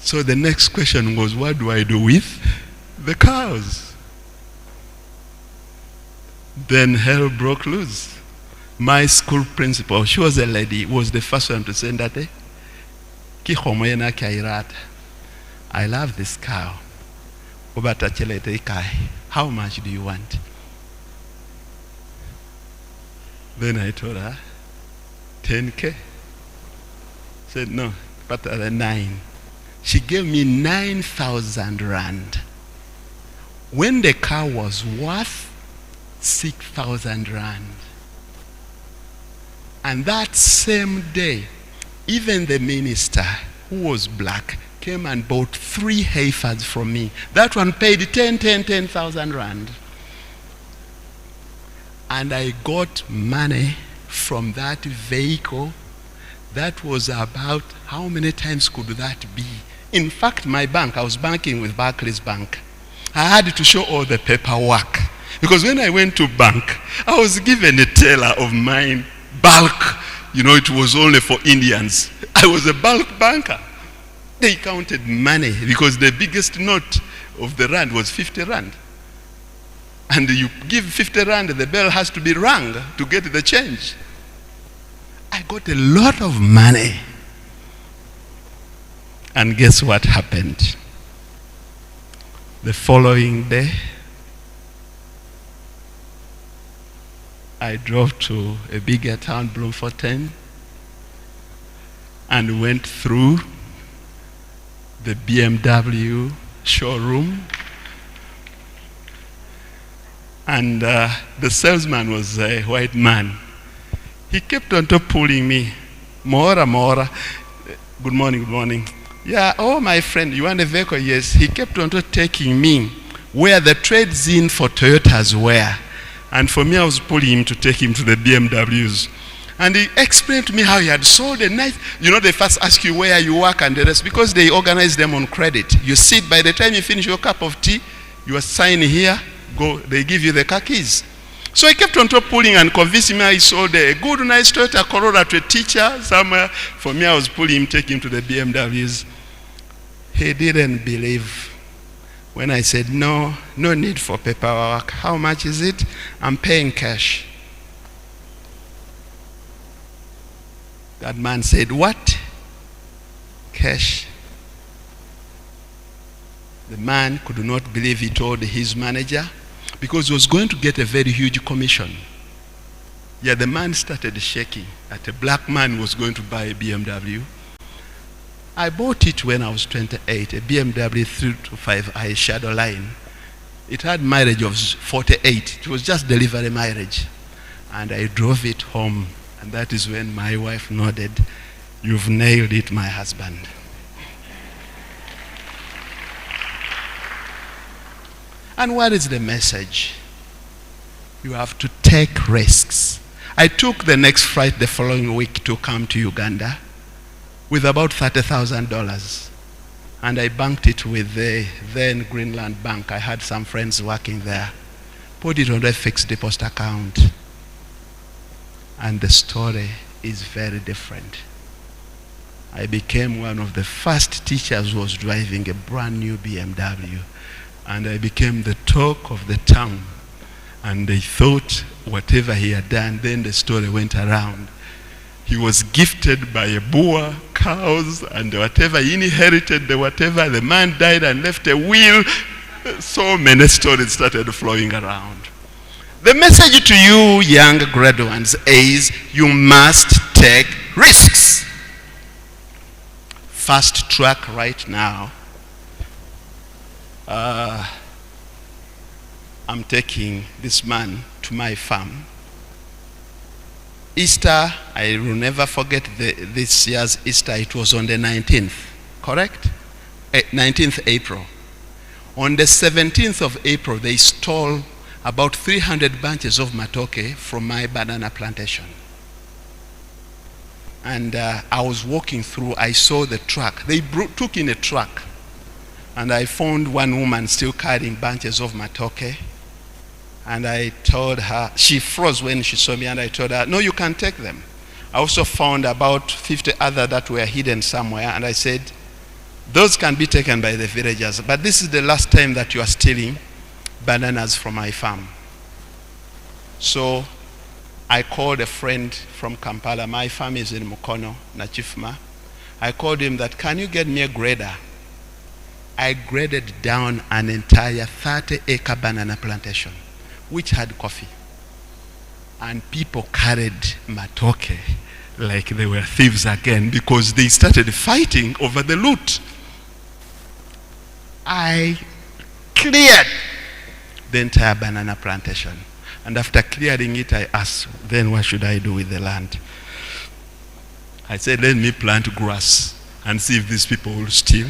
So the next question was, what do I do with the cows? Then hell broke loose. My school principal, she was a lady, was the first one to say that, I love this cow. How much do you want? Then I told her, 10K. Said, no, but 9. She gave me 9,000 rand. When the cow was worth 6,000 rand. And that same day, even the minister, who was black, came and bought 3 heifers from me. That one paid 10,000 rand. And I got money from that vehicle. That was about, how many times could that be? In fact, my bank, I was banking with Barclays Bank. I had to show all the paperwork. Because when I went to bank, I was given a teller of mine, bulk. You know, it was only for Indians. I was a bulk banker. They counted money because the biggest note of the rand was 50 rand. And you give 50 rand, the bell has to be rung to get the change. I got a lot of money. And guess what happened? The following day, I drove to a bigger town, Bloemfontein, and went through the BMW showroom. And the salesman was a white man. He kept on top pulling me. Mora. Good morning. Yeah, oh my friend, you want a vehicle? Yes. He kept on top taking me where the trades in for Toyotas were. And for me, I was pulling him to take him to the BMWs. And he explained to me how he had sold a nice, you know, they first ask you where you work and the rest, because they organize them on credit. You sit, by the time you finish your cup of tea, you are signing here, go, they give you the car keys. So I kept on top pulling and convincing me I sold a good, nice Toyota Corolla to a teacher somewhere. For me, I was pulling him, taking him to the BMWs. He didn't believe when I said, no need for paperwork. How much is it? I'm paying cash. That man said, what? Cash. The man could not believe. He told his manager, because he was going to get a very huge commission. Yeah, the man started shaking that a black man was going to buy a BMW. I bought it when I was 28, a BMW 325i Shadow Line. It had mileage of 48. It was just delivery mileage. And I drove it home. And that is when my wife nodded, you've nailed it, my husband. And what is the message? You have to take risks. I took the next flight the following week to come to Uganda with about $30,000. And I banked it with the then Greenland Bank. I had some friends working there. Put it on a fixed deposit account. And the story is very different. I became one of the first teachers who was driving a brand new BMW. And I became the talk of the town. And they thought whatever he had done, then the story went around. He was gifted by a Boer, cows, and whatever he inherited, the man died and left a will. So many stories started flowing around. The message to you young graduates is you must take risks. Fast track right now. I'm taking this man to my farm. Easter, I will never forget this year's Easter. It was on the 19th, correct? 19th April. On the 17th of April, they stole about 300 bunches of matoke from my banana plantation. And I was walking through, I saw the truck. They took in a truck. And I found one woman still carrying bunches of matoke. And I told her, she froze when she saw me, and I told her, no, you can take them. I also found about 50 other that were hidden somewhere, and I said, those can be taken by the villagers, but this is the last time that you are stealing bananas from my farm. So I called a friend from Kampala. My farm is in Mukono, Nachifma. I called him that, can you get me a grader? I graded down an entire 30-acre banana plantation, which had coffee. And people carried matoke like they were thieves again, because they started fighting over the loot. I cleared the entire banana plantation. And after clearing it, I asked, then what should I do with the land? I said, let me plant grass and see if these people will steal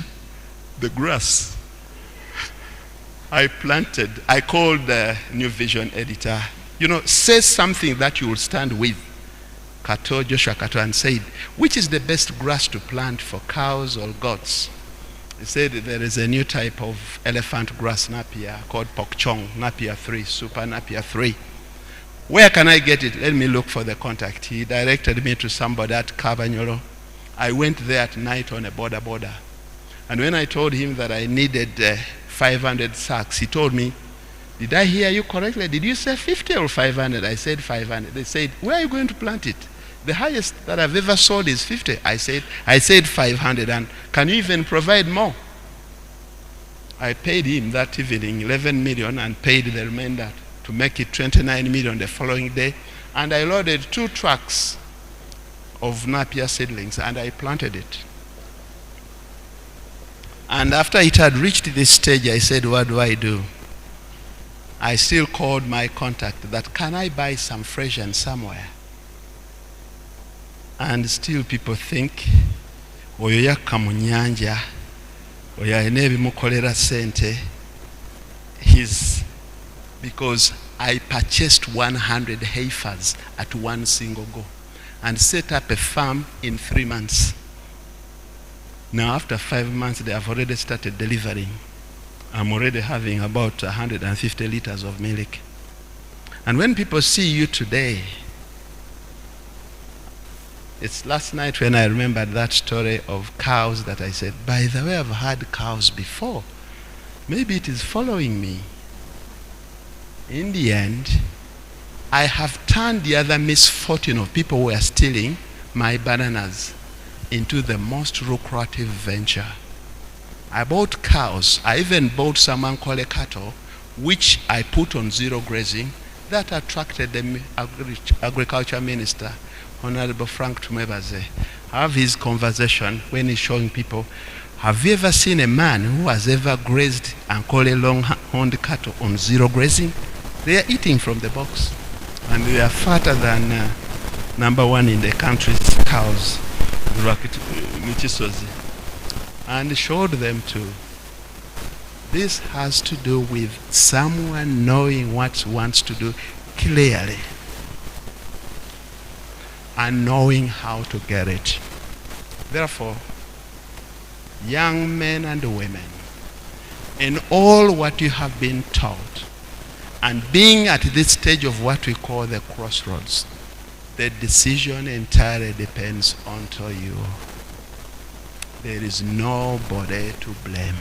the grass. I called the New Vision editor, say something that you will stand with. Joshua Kato, and said, which is the best grass to plant for cows or goats? He said there is a new type of elephant grass napier called Pokchong, Napier 3, Super Napier 3. Where can I get it? Let me look for the contact. He directed me to somebody at Cavanyolo. I went there at night on a border. And when I told him that I needed 500 sacks, he told me, did I hear you correctly? Did you say 50 or 500? I said 500. They said, where are you going to plant it? The highest that I've ever sold is 50. I said 500, and can you even provide more? I paid him that evening 11 million and paid the remainder to make it 29 million the following day. And I loaded 2 trucks of Napier seedlings and I planted it. And after it had reached this stage, I said, what do I do? I still called my contact that, can I buy some fresh and somewhere? And still people think, oyo yakka mu nnyanja, oyo alina ebimukolera sente. Because I purchased 100 heifers at one single go and set up a farm in 3 months. Now after 5 months, they have already started delivering. I'm already having about 150 liters of milk. And when people see you today, it's last night when I remembered that story of cows that I said, by the way, I've had cows before. Maybe it is following me. In the end, I have turned the other misfortune of people who are stealing my bananas into the most lucrative venture. I bought cows. I even bought some Ankole cattle, which I put on zero grazing. That attracted the agriculture minister, Honorable Frank Tumebaze. I have his conversation when he's showing people, have you ever seen a man who has ever grazed Ankole long-horned cattle on zero grazing? They are eating from the box. And they are fatter than #1 in the country's cows, and showed them too. This has to do with someone knowing what wants to do clearly and knowing how to get it. Therefore, young men and women, in all what you have been taught, and being at this stage of what we call the crossroads, the decision entirely depends on you. There is nobody to blame.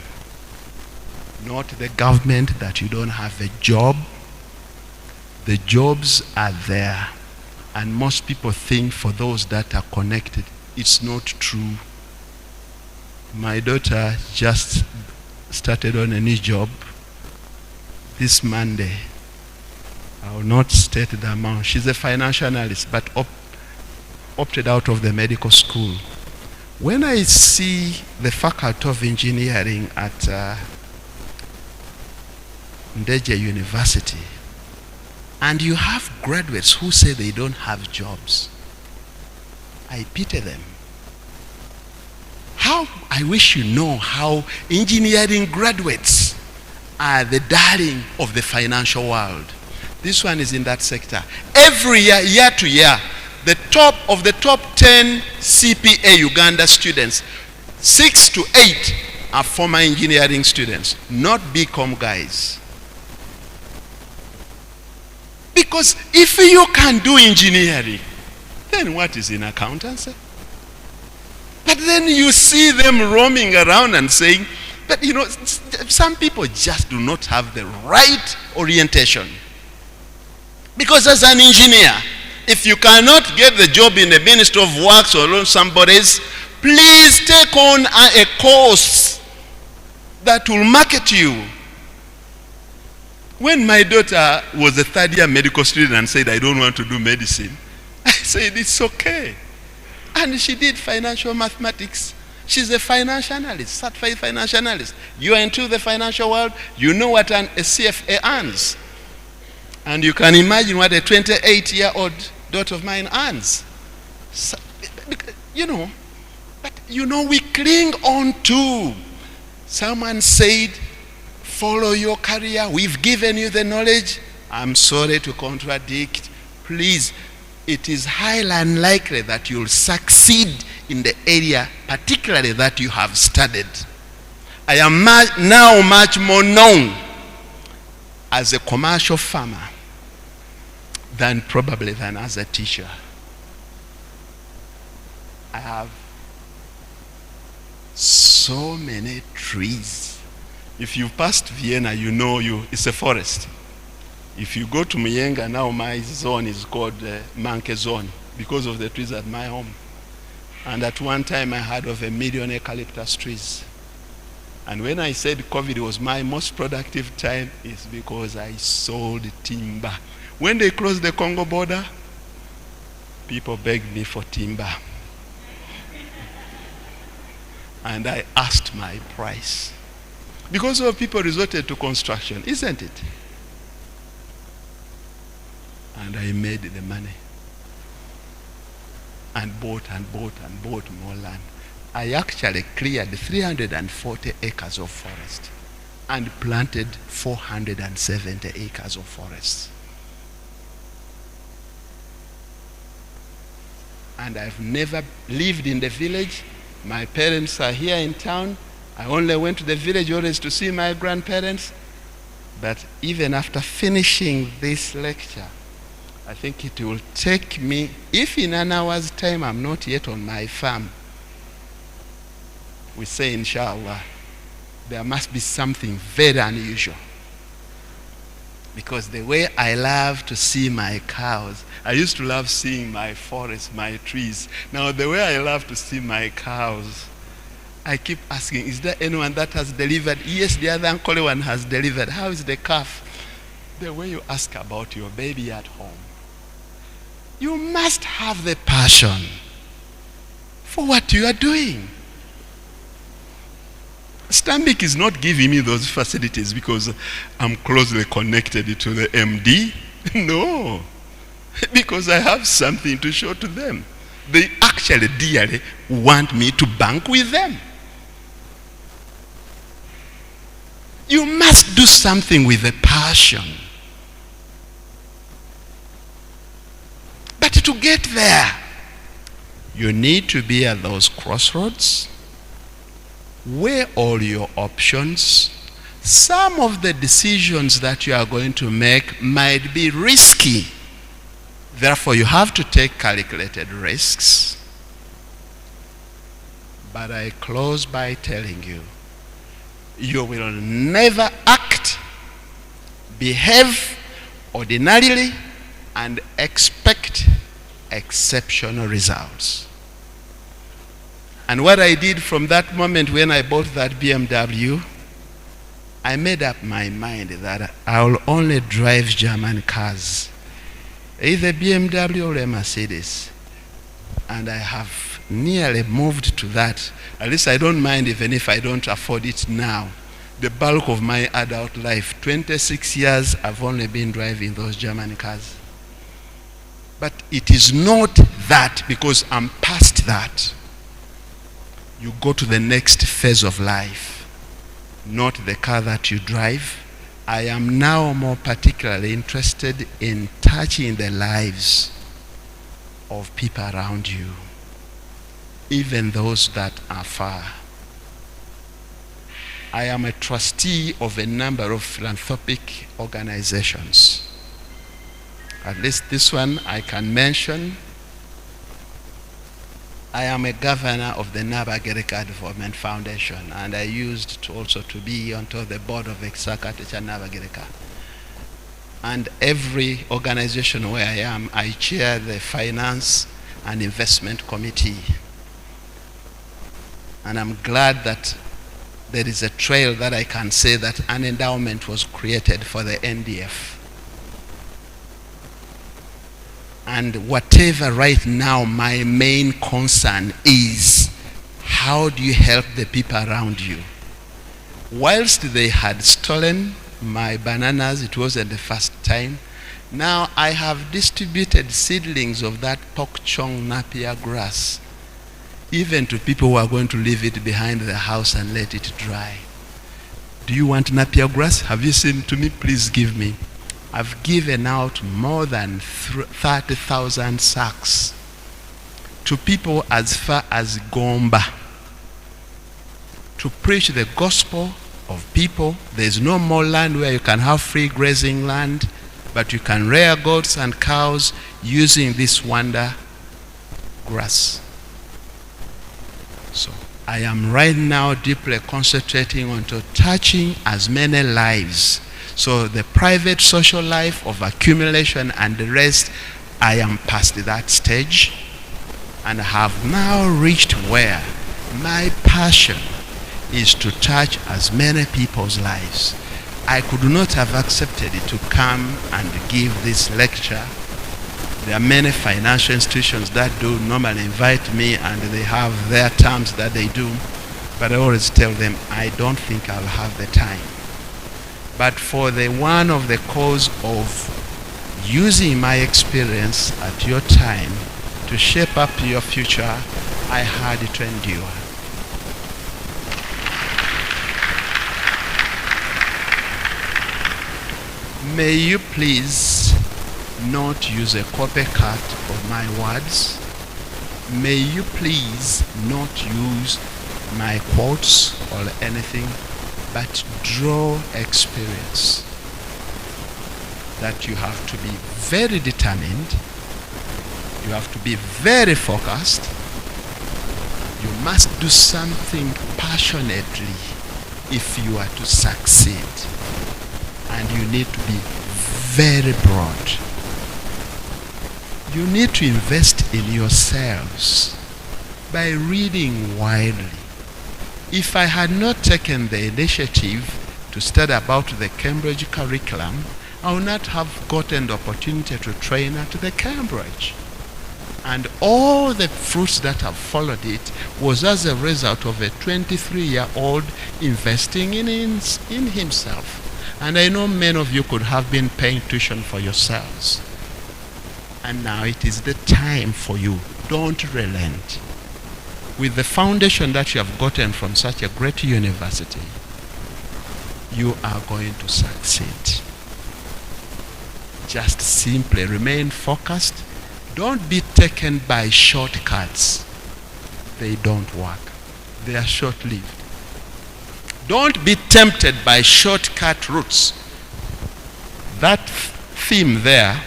Not the government that you don't have a job. The jobs are there. And most people think for those that are connected, it's not true. My daughter just started on a new job this Monday. I will not state the amount. She's a financial analyst, but opted out of the medical school. When I see the faculty of engineering at Ndeje University, and you have graduates who say they don't have jobs. I pity them. How I wish you know how engineering graduates are the darling of the financial world. This one is in that sector. Every year, year to year, the top 10 CPA Uganda students, 6 to 8 are former engineering students, not BCom guys. Because if you can do engineering, then what is in accountancy? But then you see them roaming around and saying, but you know, some people just do not have the right orientation. Because as an engineer, if you cannot get the job in the Ministry of Works or somebody's, please take on a course that will market you. When my daughter was a third-year medical student and said, I don't want to do medicine, I said, it's okay. And she did financial mathematics. She's a financial analyst, certified financial analyst. You are into the financial world, you know what a CFA earns. And you can imagine what a 28-year-old daughter of mine earns. So, you know, but you know, we cling on to. Someone said, follow your career, we've given you the knowledge. I'm sorry to contradict. Please, it is highly unlikely that you'll succeed in the area, particularly that you have studied. I am now much more known as a commercial farmer than as a teacher. I have so many trees. If you've passed Vienna, you know it's a forest. If you go to Muyenga, now my zone is called Monkey Zone because of the trees at my home. And at one time I had over 1 million eucalyptus trees. And when I said COVID was my most productive time, it's because I sold timber. When they closed the Congo border, people begged me for timber. And I asked my price. Because of people resorted to construction, isn't it? And I made the money. And bought more land. I actually cleared 340 acres of forest and planted 470 acres of forest. And I've never lived in the village. My parents are here in town. I only went to the village always to see my grandparents. But even after finishing this lecture, I think it will take me, if in an hour's time I'm not yet on my farm, we say inshallah, there must be something very unusual. Because the way I love to see my cows, I used to love seeing my forest, my trees. Now the way I love to see my cows, I keep asking, is there anyone that has delivered? Yes, the other uncle one has delivered. How is the calf? The way you ask about your baby at home. You must have the passion for what you are doing. Stanbic is not giving me those facilities because I'm closely connected to the MD. No, because I have something to show to them. They actually dearly want me to bank with them. You must do something with a passion. But to get there, you need to be at those crossroads. Weigh all your options. Some of the decisions that you are going to make might be risky. Therefore, you have to take calculated risks. But I close by telling you, you will never act, behave ordinarily, and expect exceptional results. And what I did from that moment when I bought that BMW, I made up my mind that I will only drive German cars, either BMW or a Mercedes. And I have nearly moved to that. At least I don't mind even if I don't afford it now. the bulk of my adult life. 26 years I've only been driving those German cars. But it is not that, because I'm past that. You go to the next phase of life, not the car that you drive. I am now more particularly interested in touching the lives of people around you, even those that are far. I am a trustee of a number of philanthropic organizations. At least this one I can mention. I am a governor of the Nabagereka Development Foundation, and I used to also to be onto the board of executive at Nabagereka. And every organization where I am, I chair the finance and investment committee. And I'm glad that there is a trail that I can say that an endowment was created for the NDF. And whatever right now my main concern is, how do you help the people around you? Whilst they had stolen my bananas, it wasn't the first time. Now I have distributed seedlings of that pok chong napier grass, even to people who are going to leave it behind the house and let it dry. Do you want napier grass? Have you seen to me? Please give me. I've given out more than 30,000 sacks to people as far as Gomba to preach the gospel of people. There's no more land where you can have free grazing land, but you can rear goats and cows using this wonder grass. So I am right now deeply concentrating on touching as many lives. So the private social life of accumulation and the rest, I am past that stage and have now reached where my passion is to touch as many people's lives. I could not have accepted it to come and give this lecture. There are many financial institutions that do normally invite me, and they have their terms that they do, but I always tell them I don't think I'll have the time. But for the one of the cause of using my experience at your time to shape up your future, I had to endure. May you please not use a copycat of my words. May you please not use my quotes or anything, but draw experience. That you have to be very determined, you have to be very focused, you must do something passionately if you are to succeed, and you need to be very broad. You need to invest in yourselves by reading widely. If I had not taken the initiative to study about the Cambridge curriculum, I would not have gotten the opportunity to train at the Cambridge. And all the fruits that have followed it was as a result of a 23-year-old investing in himself. And I know many of you could have been paying tuition for yourselves. And now it is the time for you. Don't relent. With the foundation that you have gotten from such a great university, you are going to succeed. Just simply remain focused. Don't be taken by shortcuts. They don't work. They are short-lived. Don't be tempted by shortcut routes. That theme there,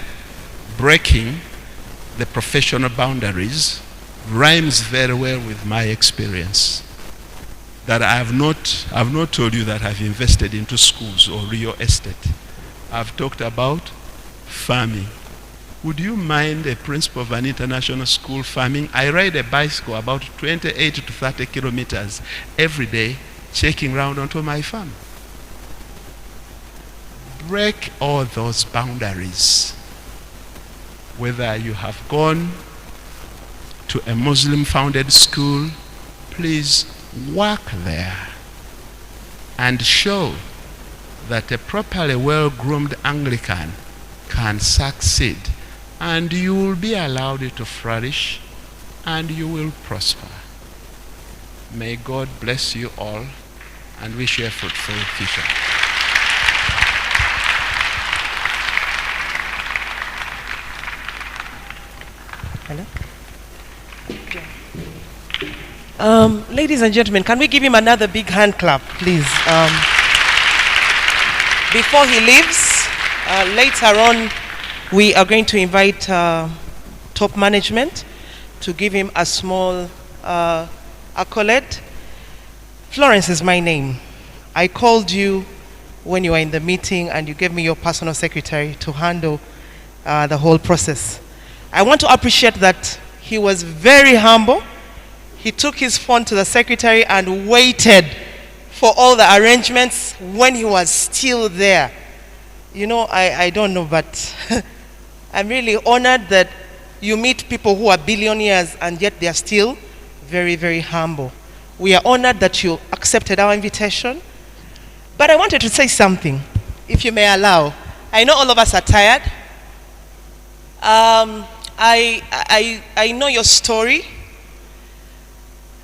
breaking the professional boundaries, rhymes very well with my experience. That I've not told you that I've invested into schools or real estate. I've talked about farming. Would you mind a principal of an international school farming? I ride a bicycle about 28 to 30 kilometers every day, checking round onto my farm. Break all those boundaries. Whether you have gone to a Muslim-founded school, please work there and show that a properly well-groomed Anglican can succeed, and you will be allowed to flourish and you will prosper. May God bless you all and wish you a fruitful future. Hello? Ladies and gentlemen, can we give him another big hand clap, please? Before he leaves, later on, we are going to invite top management to give him a small accolade. Florence is my name. I called you when you were in the meeting and you gave me your personal secretary to handle the whole process. I want to appreciate that he was very humble. He took his phone to the secretary and waited for all the arrangements when he was still there. You know, I don't know, but I'm really honored that you meet people who are billionaires and yet they are still very, very humble. We are honored that you accepted our invitation. But I wanted to say something, if you may allow. I know all of us are tired. I know your story.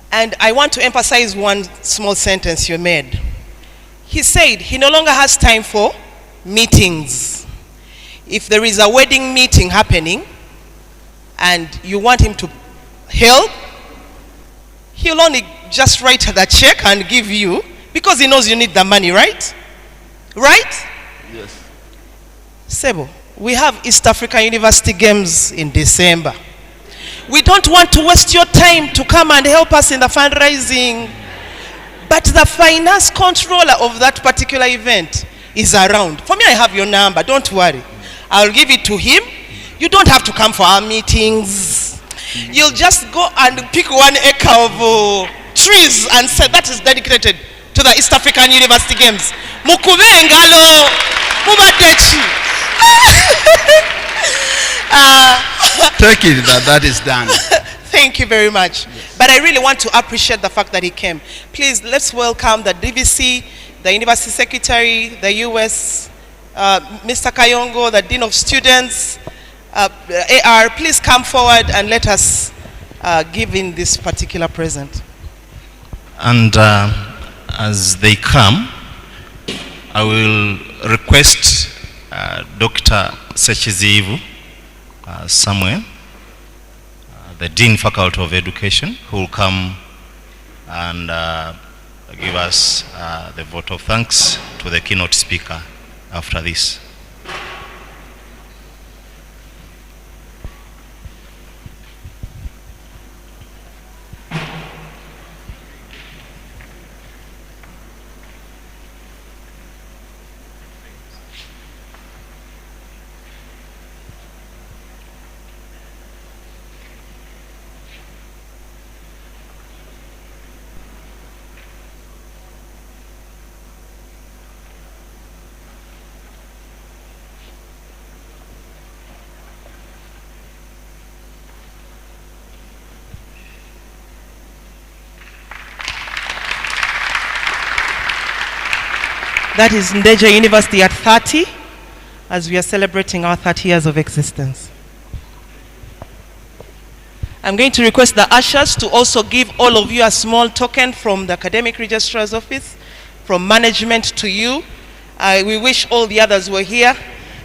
And I want to emphasize one small sentence you made. He said he no longer has time for meetings. If there is a wedding meeting happening and you want him to help, he'll only just write the check and give you because he knows you need the money, right? Right? Yes. Sebo, we have East African University Games in December. We don't want to waste your time to come and help us in the fundraising. But the finance controller of that particular event is around. For me, I have your number. Don't worry. I'll give it to him. You don't have to come for our meetings. You'll just go and pick 1 acre of trees and say that is dedicated to the East African University Games. Mukubengalo, mubadechi. Take it that is done. Thank you very much. Yes. But I really want to appreciate the fact that he came. Please, let's welcome the DVC, the University Secretary, the US, Mr. Kayongo, the Dean of Students, AR. Please come forward and let us give in this particular present. And As they come, I will request Dr. Sechizivu Samuel, the Dean Faculty of Education, who will come and give us the vote of thanks to the keynote speaker after this. That is Ndeje University at 30, as we are celebrating our 30 years of existence. I'm going to request the ushers to also give all of you a small token from the Academic Registrar's Office, from management to you. We wish all the others were here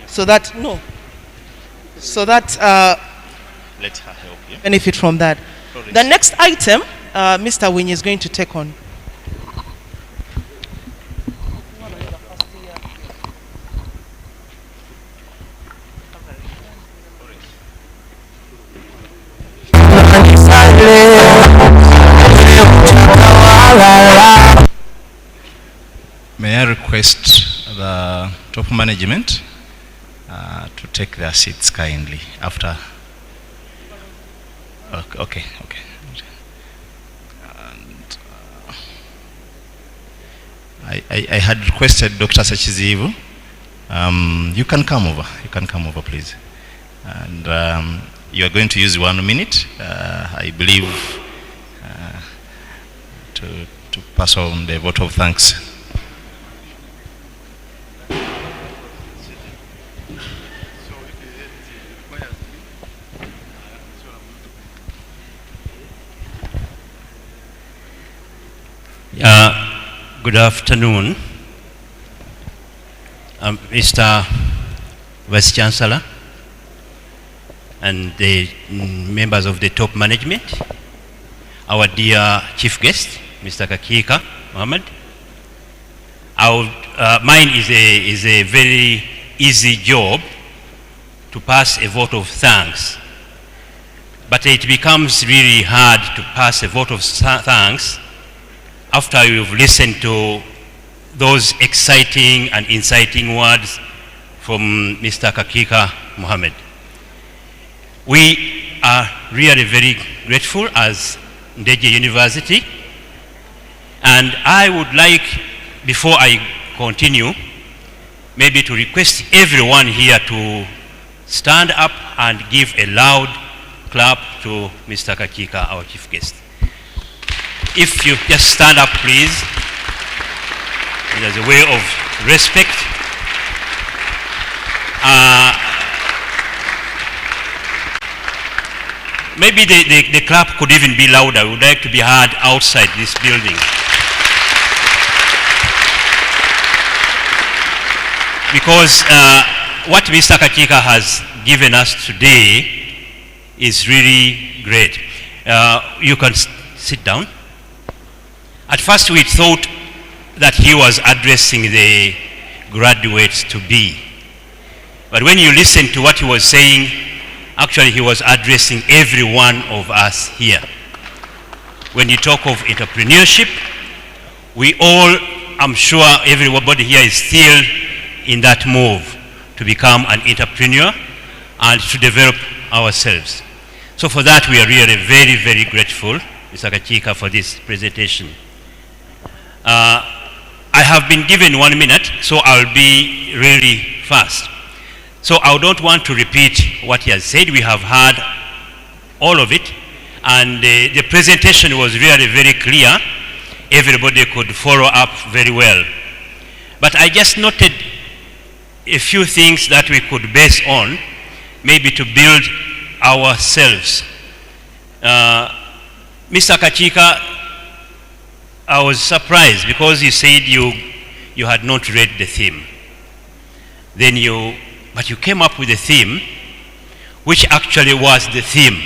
so that, let her help you. Benefit from that. The next item, Mr. Winnie is going to take on. May I request the top management to take their seats kindly after. Okay. And, I had requested Dr. Sachizivu. You can come over, please. And you are going to use 1 minute, I believe, to pass on the vote of thanks. Good afternoon, Mr. Vice Chancellor and the members of the top management, our dear chief guest, Mr. Kakika Mohammed. Mine is a very easy job to pass a vote of thanks, but it becomes really hard to pass a vote of thanks after you've listened to those exciting and inciting words from Mr. Kakika Mohammed. We are really very grateful as Ndege University, and I would like, before I continue, maybe to request everyone here to stand up and give a loud clap to Mr. Kakika, our chief guest. If you just stand up, please, as a way of respect. Maybe the clap could even be louder. I would like to be heard outside this building. Because what Mr. Kakika has given us today is really great. You can sit down. At first we thought that he was addressing the graduates to be. But when you listen to what he was saying, actually he was addressing every one of us here. When you talk of entrepreneurship, we all, I'm sure everybody here is still in that move to become an entrepreneur and to develop ourselves. So for that we are really very, very grateful, Mr. Kakika, for this presentation. I have been given 1 minute, so I'll be really fast. So I don't want to repeat what he has said. We have heard all of it, and the presentation was really very clear. Everybody could follow up very well. But I just noted a few things that we could base on, maybe to build ourselves. Mr. Kakika, I was surprised because you said you had not read the theme. But you came up with a theme which actually was the theme.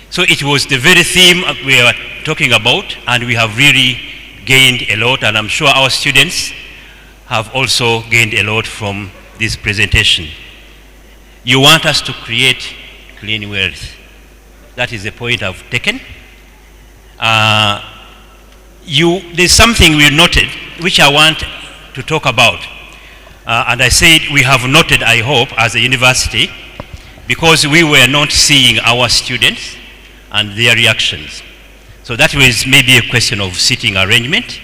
So it was the very theme we were talking about, and we have really gained a lot, and I'm sure our students have also gained a lot from this presentation. You want us to create clean wealth. That is the point I've taken. There's something we noted which I want to talk about. And I said we have noted, I hope, as a university, because we were not seeing our students and their reactions. So that was maybe a question of seating arrangement.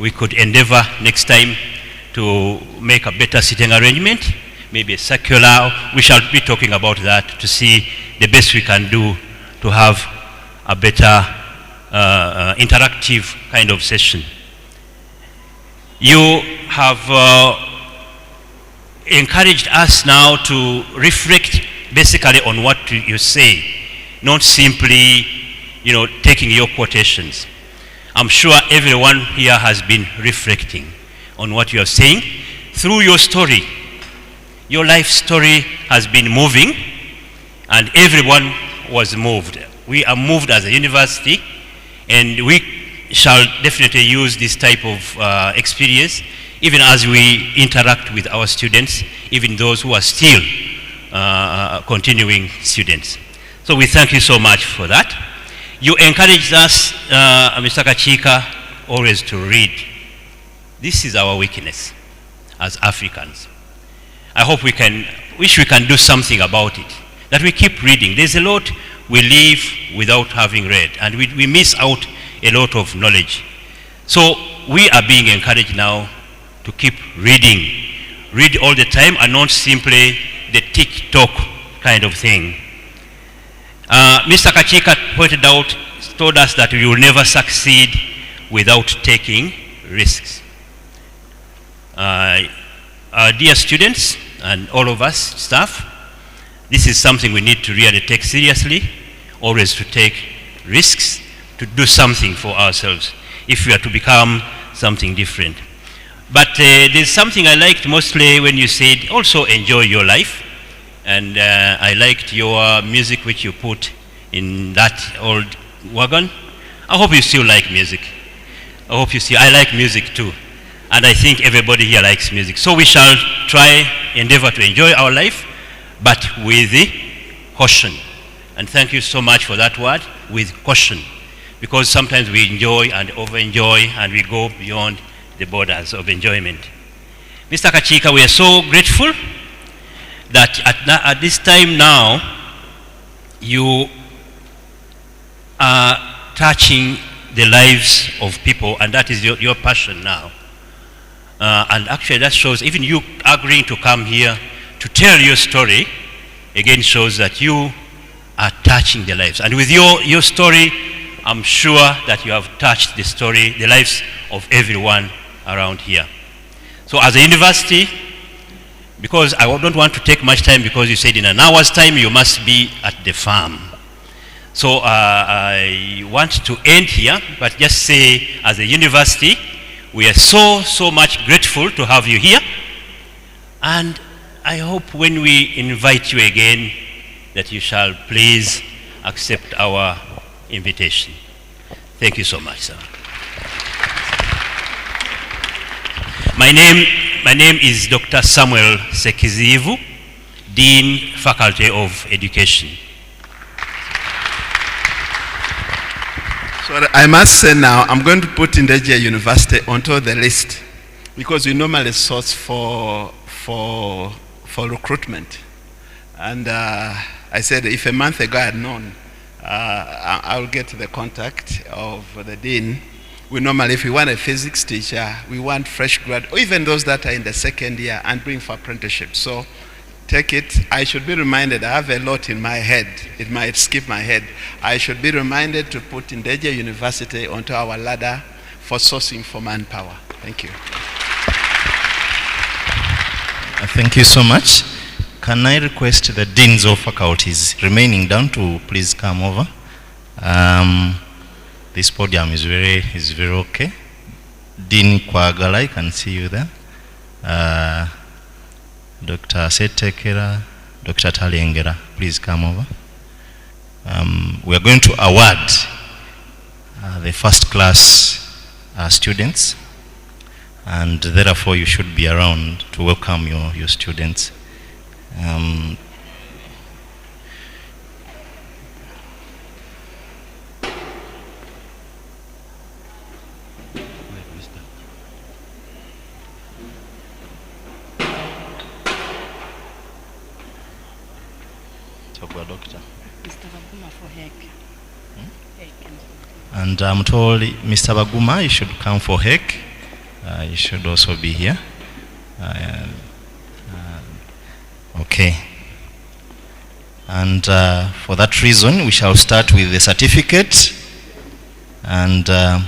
We could endeavor next time to make a better seating arrangement, maybe a circular. We shall be talking about that to see the best we can do to have a better interactive kind of session. You have encouraged us now to reflect basically on what you say, not simply, taking your quotations. I'm sure everyone here has been reflecting on what you are saying through your story. Your life story has been moving, and everyone was moved. We are moved as a university, and we shall definitely use this type of experience even as we interact with our students, even those who are still continuing students. So we thank you so much for that. You encouraged us, Mr. Kakika, always to read. This is our weakness as Africans. I hope we can do something about it, that we keep reading. There's a lot we live without having read, and we miss out a lot of knowledge. So we are being encouraged now to keep reading. Read all the time and not simply the tick-tock kind of thing. Mr. Kakika told us that we will never succeed without taking risks. Dear students and all of us staff, this is something we need to really take seriously, always to take risks, to do something for ourselves. If we are to become something different. But there's something I liked mostly when you said also enjoy your life. And I liked your music which you put in that old wagon. I hope you still like music. I hope you still, I like music too. And I think everybody here likes music. So we shall endeavor to enjoy our life, but with the caution. And thank you so much for that word, with caution. Because sometimes we enjoy and over-enjoy and we go beyond the borders of enjoyment. Mr. Kachika, we are so grateful that at this time now, you are touching the lives of people, and that is your passion now. And actually that shows, even you agreeing to come here to tell your story, again shows that you are touching the lives. And with your story, I'm sure that you have touched the lives of everyone around here. So as a university, because I don't want to take much time, because you said in an hour's time you must be at the farm. So I want to end here, but just say as a university, we are so much grateful to have you here. And I hope when we invite you again that you shall please accept our invitation. Thank you so much, sir. My name is Dr. Samuel Sekizivu, Dean, Faculty of Education. So I must say now, I'm going to put Indeja University onto the list, because we normally source for recruitment. And I said if a month ago I had known, I'll get the contact of the dean. We normally, if we want a physics teacher, we want fresh grad, or even those that are in the second year, and bring for apprenticeship. So take it. I should be reminded, I have a lot in my head. It might skip my head. I should be reminded to put Indeja University onto our ladder for sourcing for manpower. Thank you. Thank you so much. Can I request the deans of faculties remaining down to please come over? This podium is very okay. Dean Kwagala, I can see you there. Dr. Setekera, Dr. Taliengera, please come over. We are going to award the first class students, and therefore you should be around to welcome your students. And I'm told Mr. Baguma, you should come for HEC. You should also be here. Okay. And for that reason, we shall start with the certificate. And I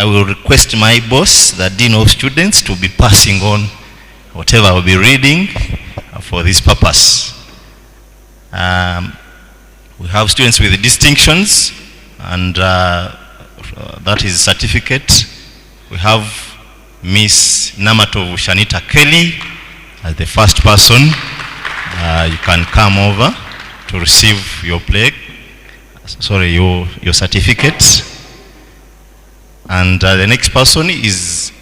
will request my boss, the Dean of Students, to be passing on whatever I will be reading for this purpose. We have students with distinctions, and that is certificate. We have Miss Namatov Shanita Kelly as the first person. You can come over to receive your plaque. Sorry, your certificate. And the next person is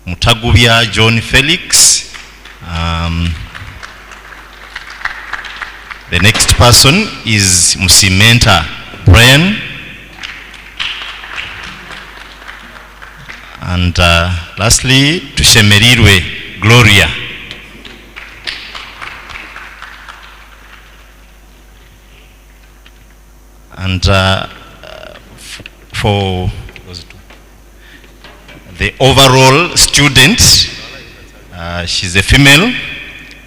Mutagubia John Felix. The next person is Musimenta Brian. And lastly, Tushemerirwe Gloria. And for the overall student, she's a female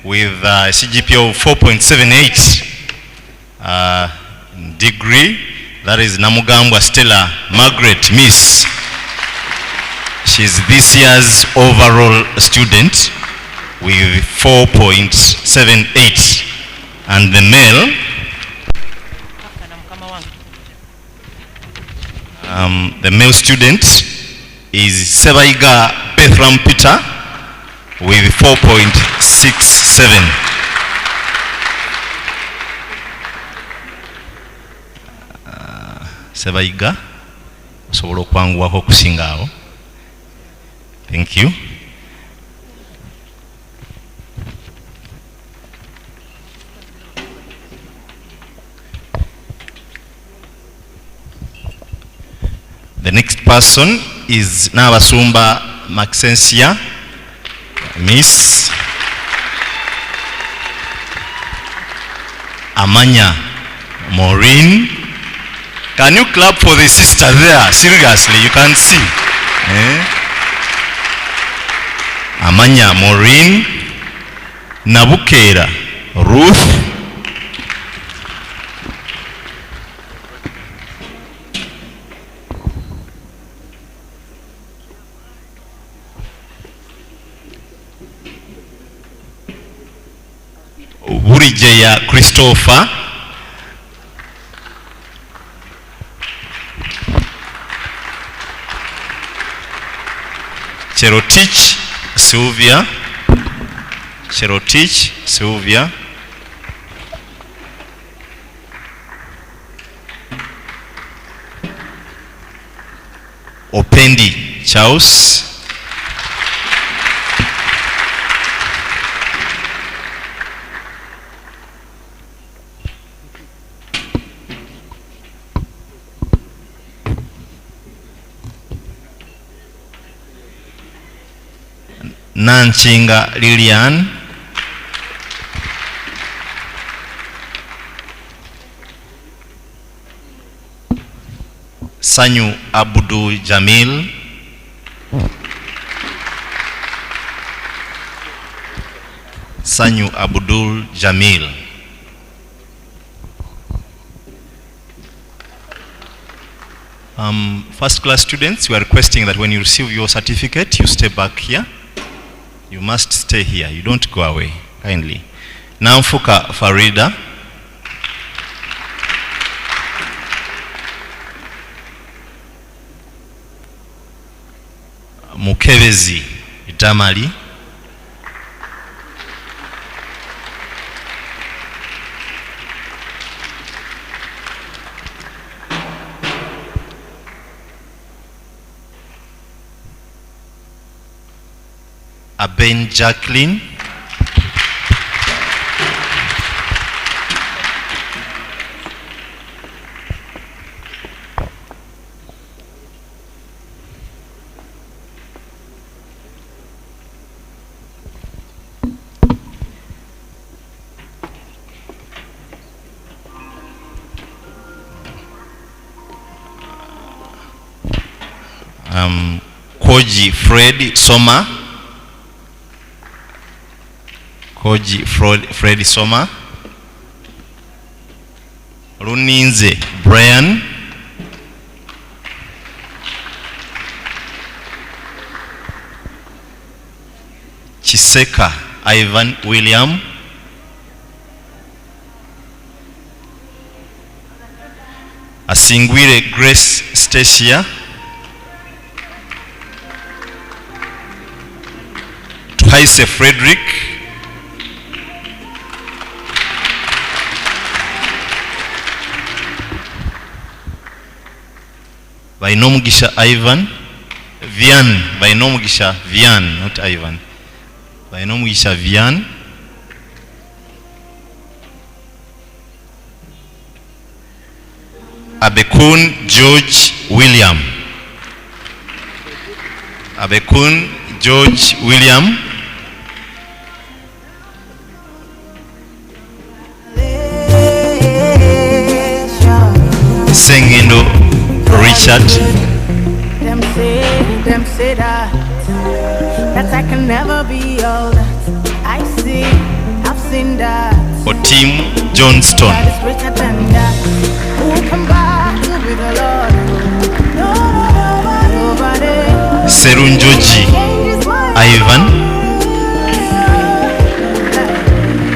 with a CGPA of 4.78 degree. That is Namugambwa Stella Margaret Miss. She's this year's overall student with 4.78. And the male, The male student is Sebaiga Bethram Peter with 4.67. Sebaiga, osobola okwanguwako okusinga awo. Thank you. The next person is Nabasumba Maxensia, Miss Amanya Maureen. Can you clap for the sister there? Seriously, you can see. Amanya Maureen, Nabukera Ruth, Burijeya Christopher, Cherotich Sylvia, Opendi Charles, Nanchinga Lilian, Sanyu Abdul Jamil, First class students, we are requesting that when you receive your certificate, you stay back here. You must stay here. You don't go away, kindly. Namfuka Farida, Mukebezi Damali, Aben Jacqueline, Koji Fred Soma, Fred Soma, Runinze Brian, Chiseka Ivan William, Asingwire Grace Stacia, Tuhaise Frederick, Bainomugisha Ivan, Vian, Bainomugisha Vian, not Ivan. Bainomugisha Vian, Abekun George William, Sengendo Richard, them say that I can never be all that I see. I've seen that. Otim Johnston, God is greater than that. Who can battle with the Lord? Nobody. Serunjoji Ivan,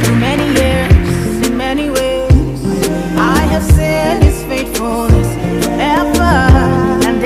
Through many years, in many ways, I have seen His faithfulness ever and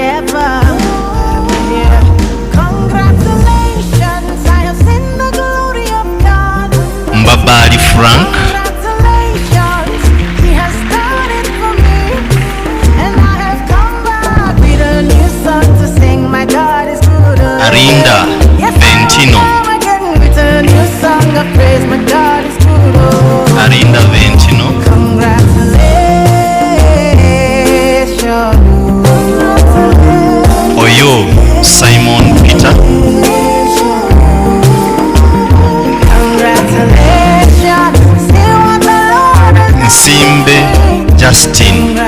Nsimbe Justin.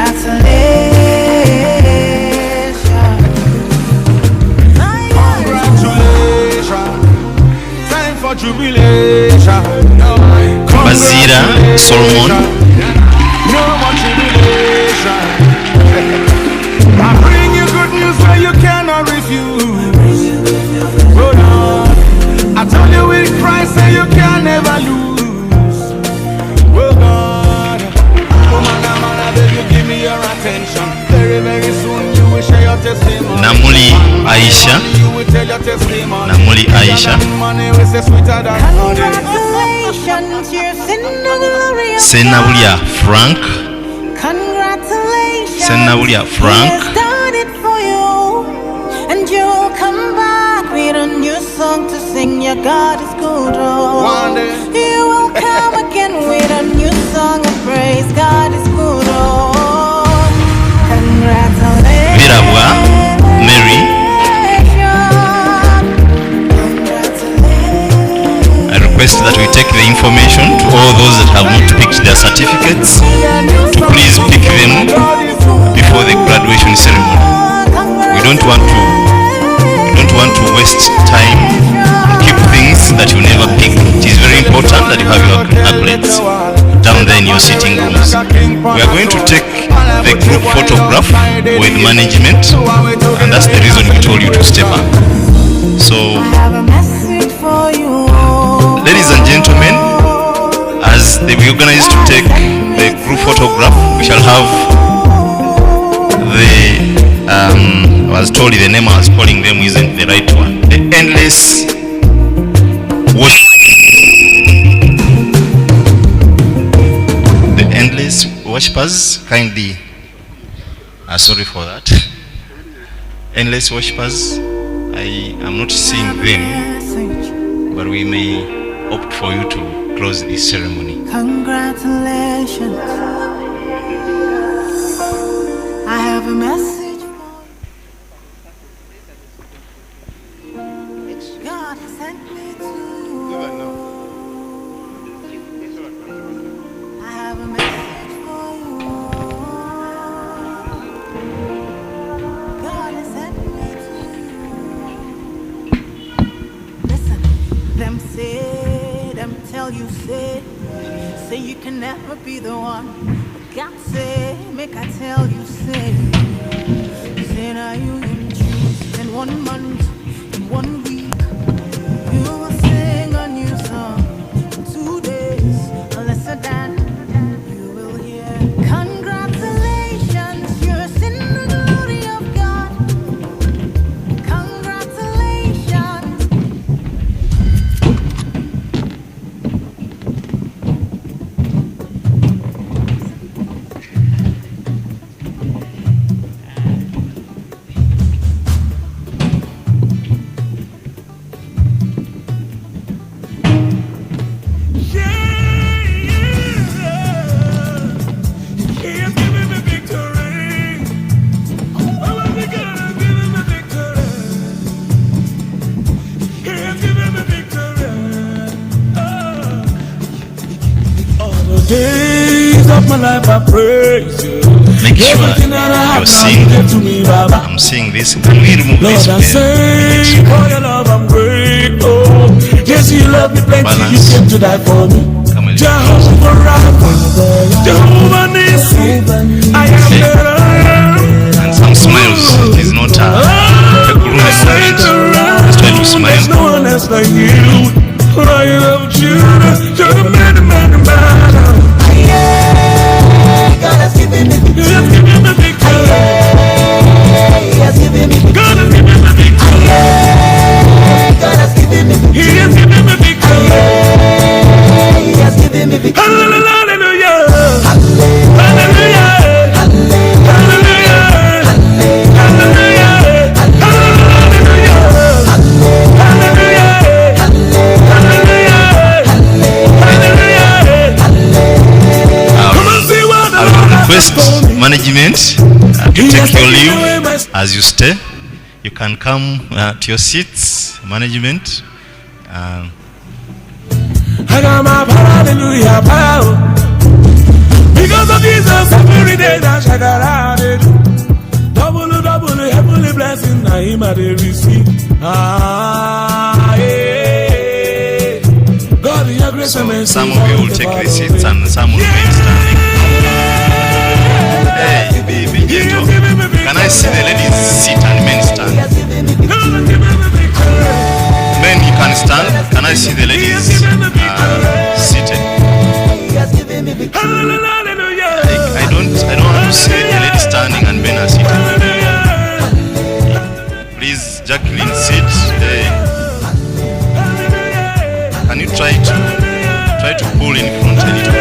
Bazira Solomon. I bring you good news that you cannot refuse. Hold on. I tell you with Christ that you can never lose. Oh God. Oh man, I beg you give me your attention. Very, very soon you will share your testimony. Namuli Aisha. You will tell your testimony. Namuli Aisha. Money will say sweeter than honey. Congratulations, you're in the glory of Senabulia Frank. Congratulations, Senabulia Frank. He has done it for you, and you'll come back with a new song to sing. Your God is good, oh. One day. You will come again with a new song of praise. God is good, oh. Congratulations, Virabwa Mary. I request that we take the information to all those that have not picked their certificates to please pick them before the graduation ceremony. We don't want to waste time and keep things that you never pick. It is very important that you have your accolades down there in your sitting rooms. We are going to take the group photograph with management, and that's the reason we told you to step up. So, ladies and gentlemen, as we organize to take the group photograph, we shall have I was told the name I was calling them isn't the right one. The endless worshippers, kindly, sorry for that. Endless worshippers, I am not seeing them, but we may opt for you to close this ceremony. Congratulations. I have a message for you. God sent me to. I have a message for you. God sent me to. Listen, them say, them tell you say you can never be the one. God say, make I tell you, say now you can choose in 1 month, in 1 week, you will sing a new song. In 2 days, a lesser than you will hear. Congratulations, you're in the glory of God. Congratulations. Days of my life I praise you. Make sure Everything that I you're have seeing. now, give to me, Baba. I'm seeing this. Can we remove Lord, this I pen? say for your love I'm grateful. Yes, you love me plenty. You Balance. came to die for me. Come on. Jehovah Rapha, Jehovah Nissi, I am that I am. And some smiles. It is not a group emotion. Just try to There's smile. no one else like you. I love you. You're the man. God has given me victory. God has given me victory. He has given me victory. God has given me victory. God has given me victory. He has given me victory. He has given me victory. Hallelujah. Hallelujah. Hallelujah. Hallelujah. Request management to take your leave as you stay. You can come to your seats, management. I got my hallelujah power. God, your grace and mercy. Some of you will take the seats and some will remain standing. Hey, be gentle. Can I see the ladies sit and men stand? Men, you can stand. Can I see the ladies seated? I don't want to see the ladies standing and men are seated. Please, Jacqueline, sit. Can you try to pull in front a little?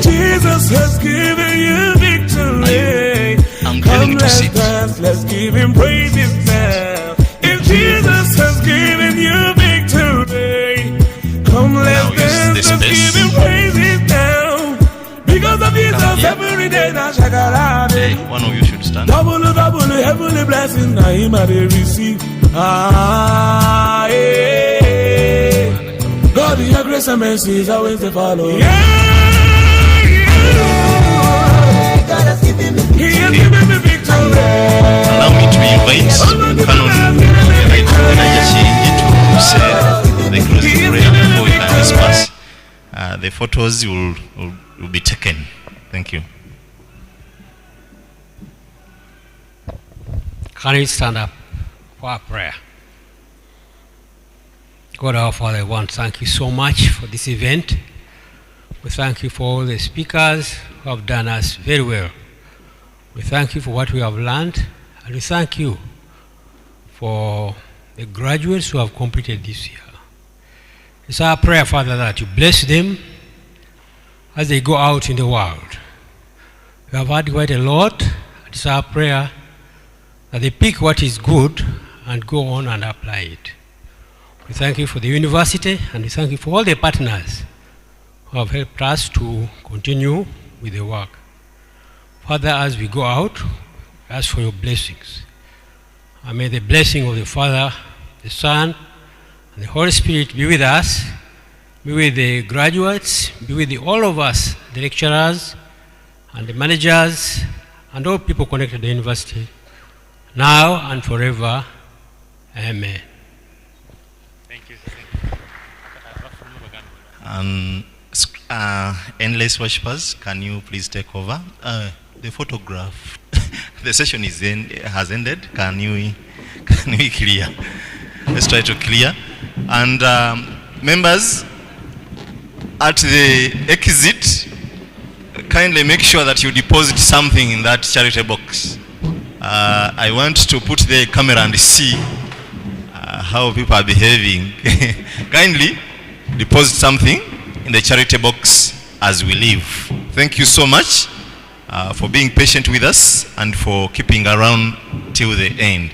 Jesus has given you victory. I'm telling you to sit. Let's give him praises now. If Jesus has given you victory, come let's dance, let's give him praises now. Because of Jesus, every day now Hey, one of you should stand. Double heavenly blessing now him I receive. God, your grace and mercy is always to follow. God has given me victory. Allow me to invite Canon Najachi to say the closing prayer before we can disperse. The photos will be taken. Thank you. Can we stand up for our prayer? God our Father, I want to thank you so much for this event. We thank you for all the speakers who have done us very well. We thank you for what we have learned, and we thank you for the graduates who have completed this year. It's our prayer, Father, that you bless them as they go out in the world. We have heard quite a lot. It's our prayer that they pick what is good and go on and apply it. We thank you for the university, and we thank you for all the partners who have helped us to continue with the work. Father, as we go out, we ask for your blessings. And may the blessing of the Father, the Son, and the Holy Spirit be with us, be with the graduates, be with all of us, the lecturers, and the managers, and all people connected to the university, now and forever. Amen. Endless worshippers, can you please take over? The photograph, the session has ended. Can we clear? Let's try to clear. And members, at the exit, kindly make sure that you deposit something in that charity box. I want to put the camera and see how people are behaving. Kindly deposit something in the charity box as we leave. Thank you so much for being patient with us and for keeping around till the end.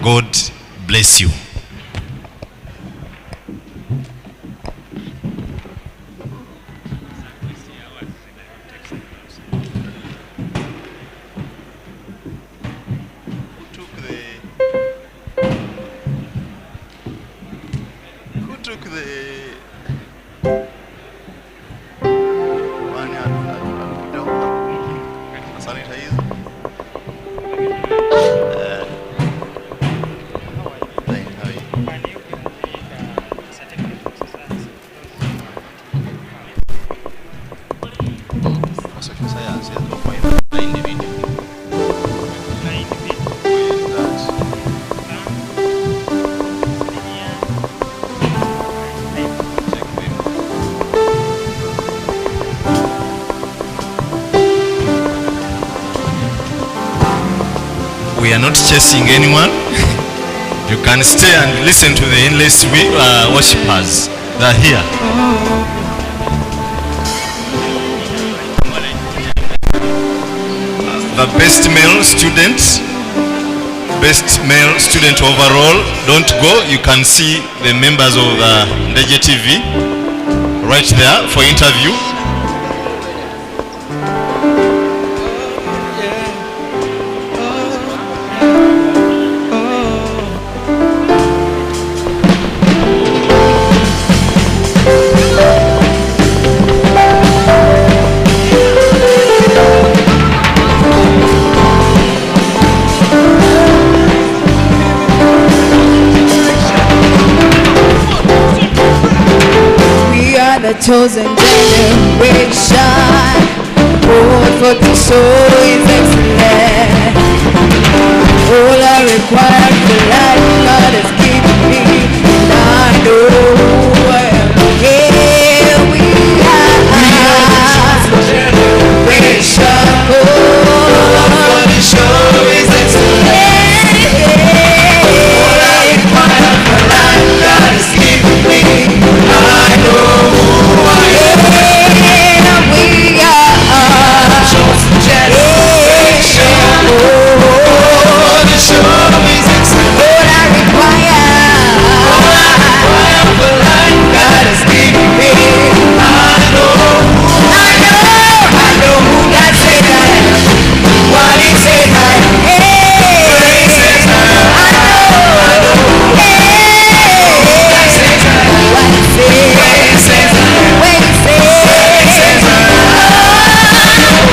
God bless you. Who took the one sanitizer? We are not chasing anyone. You can stay and listen to the endless worshippers. They are here. The best male student overall, don't go. You can see the members of the Ndege TV right there for interview. a chosen generation. Born for to show His excellence. All I require for life, God has given me, and I know here we are. Generation. Born for to show His excellence. All I require for life, God has given me, I know who I am. We are chosen generation. Oh, to show His excellence. All I require for life, God has given me. I know who God said I am. What He said I am. Where He says I am. I know who God says I am. What He says. Where He says I am. Where He says I am. I know who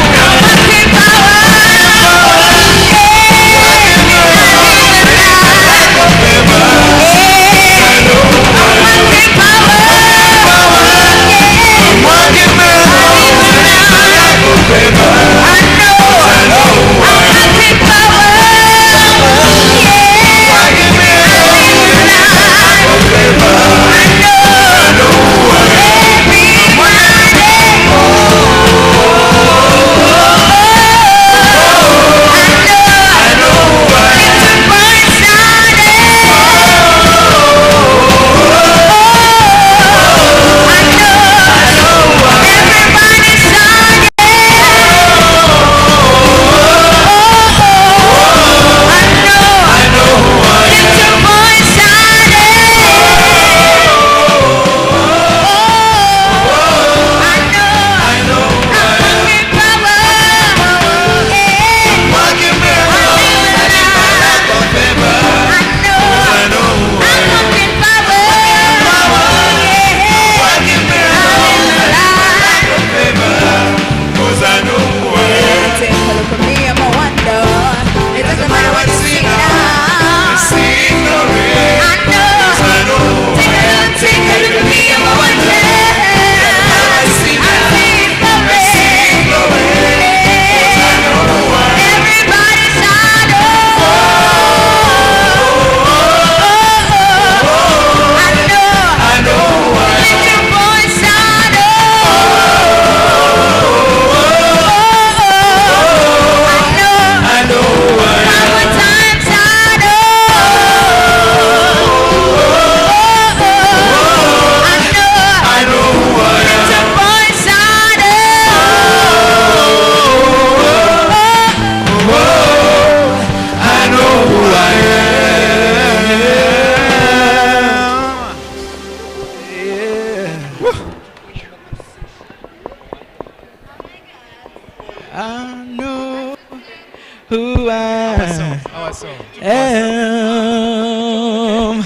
I am.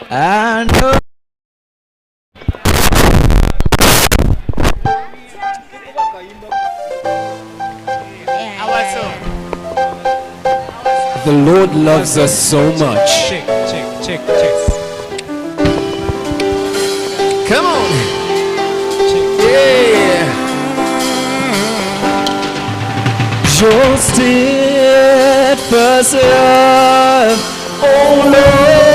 I know. The Lord loves us so much. Check. Come on. Yeah. Your steadfast love, oh Lord.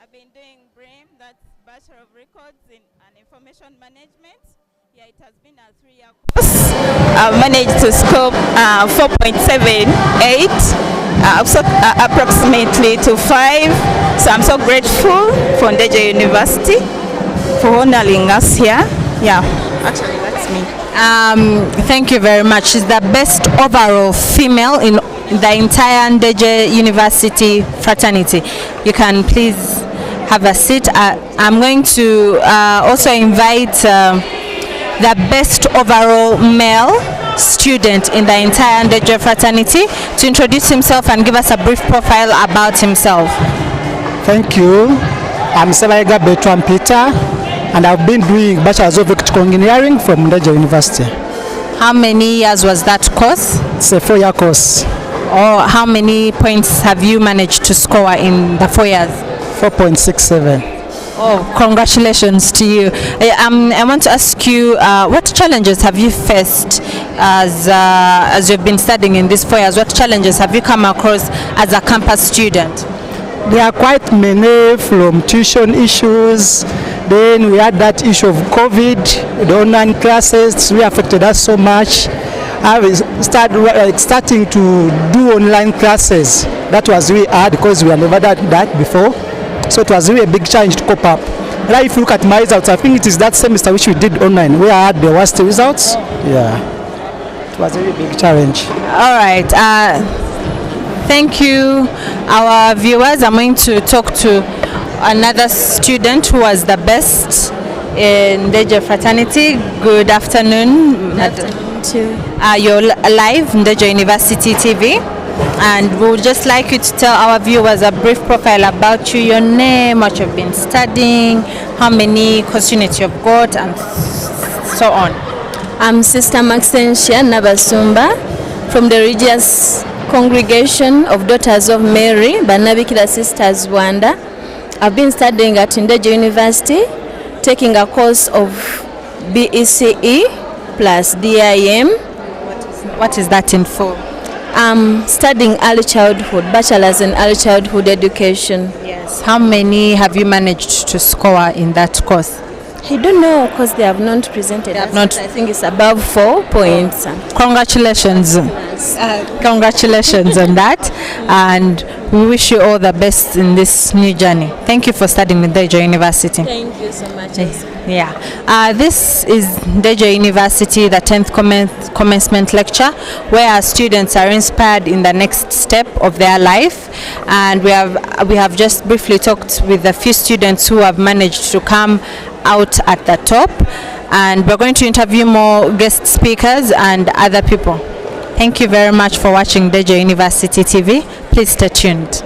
I've been doing BRIM, that's Bachelor of Records in Information Management. Yeah, it has been a 3-year course. I've managed to score 4.78, approximately to 5. So I'm so grateful for Ndeje University for honoring us here. Yeah, actually that's me. Thank you very much. She's the best overall female in the entire Ndeje University fraternity. You can please have a seat. I'm going to also invite the best overall male student in the entire Ndeje fraternity, to introduce himself and give us a brief profile about himself. Thank you. I'm Sebaiga Bertrand Peter, and I've been doing Bachelor's of Electrical Engineering from Ndeje University. How many years was that course? It's a 4-year course. Or how many points have you managed to score in the 4 years? 4.67. Oh, congratulations to you. I want to ask you, what challenges have you faced as you've been studying in these 4 years? What challenges have you come across as a campus student? There are quite many, from tuition issues. Then we had that issue of COVID, the online classes really affected us so much. Starting to do online classes, that was really hard because we had never done that before. So it was really a big challenge to cope up. Now if you look at my results, I think it is that semester which we did online where I had the worst results. Yeah, it was a really big challenge. All right. Thank you, our viewers. I'm going to talk to another student who was the best in Ndeje fraternity. Good afternoon. Good afternoon too. You're live Ndeje University TV, and we would just like you to tell our viewers a brief profile about you, your name, what you've been studying, how many course units you've got, and so on. I'm Sister Maxentia Nabasumba from the Religious Congregation of Daughters of Mary, Banabikira Sisters Rwanda. I've been studying at Ndeje University, taking a course of BECE plus DIM. What is that in full? I'm studying early childhood, bachelor's in early childhood education. Yes. How many have you managed to score in that course? I don't know because they have not presented. They have not. I think it's above 4 points. Congratulations. Congratulations on that, and we wish you all the best in this new journey. Thank you for studying with Ndeje University. Thank you so much. Yeah. This is Ndeje University, the 10th commencement lecture, where our students are inspired in the next step of their life, and we have just briefly talked with a few students who have managed to come out at the top, and we're going to interview more guest speakers and other people. Thank you very much for watching Ndeje University TV. Please stay tuned.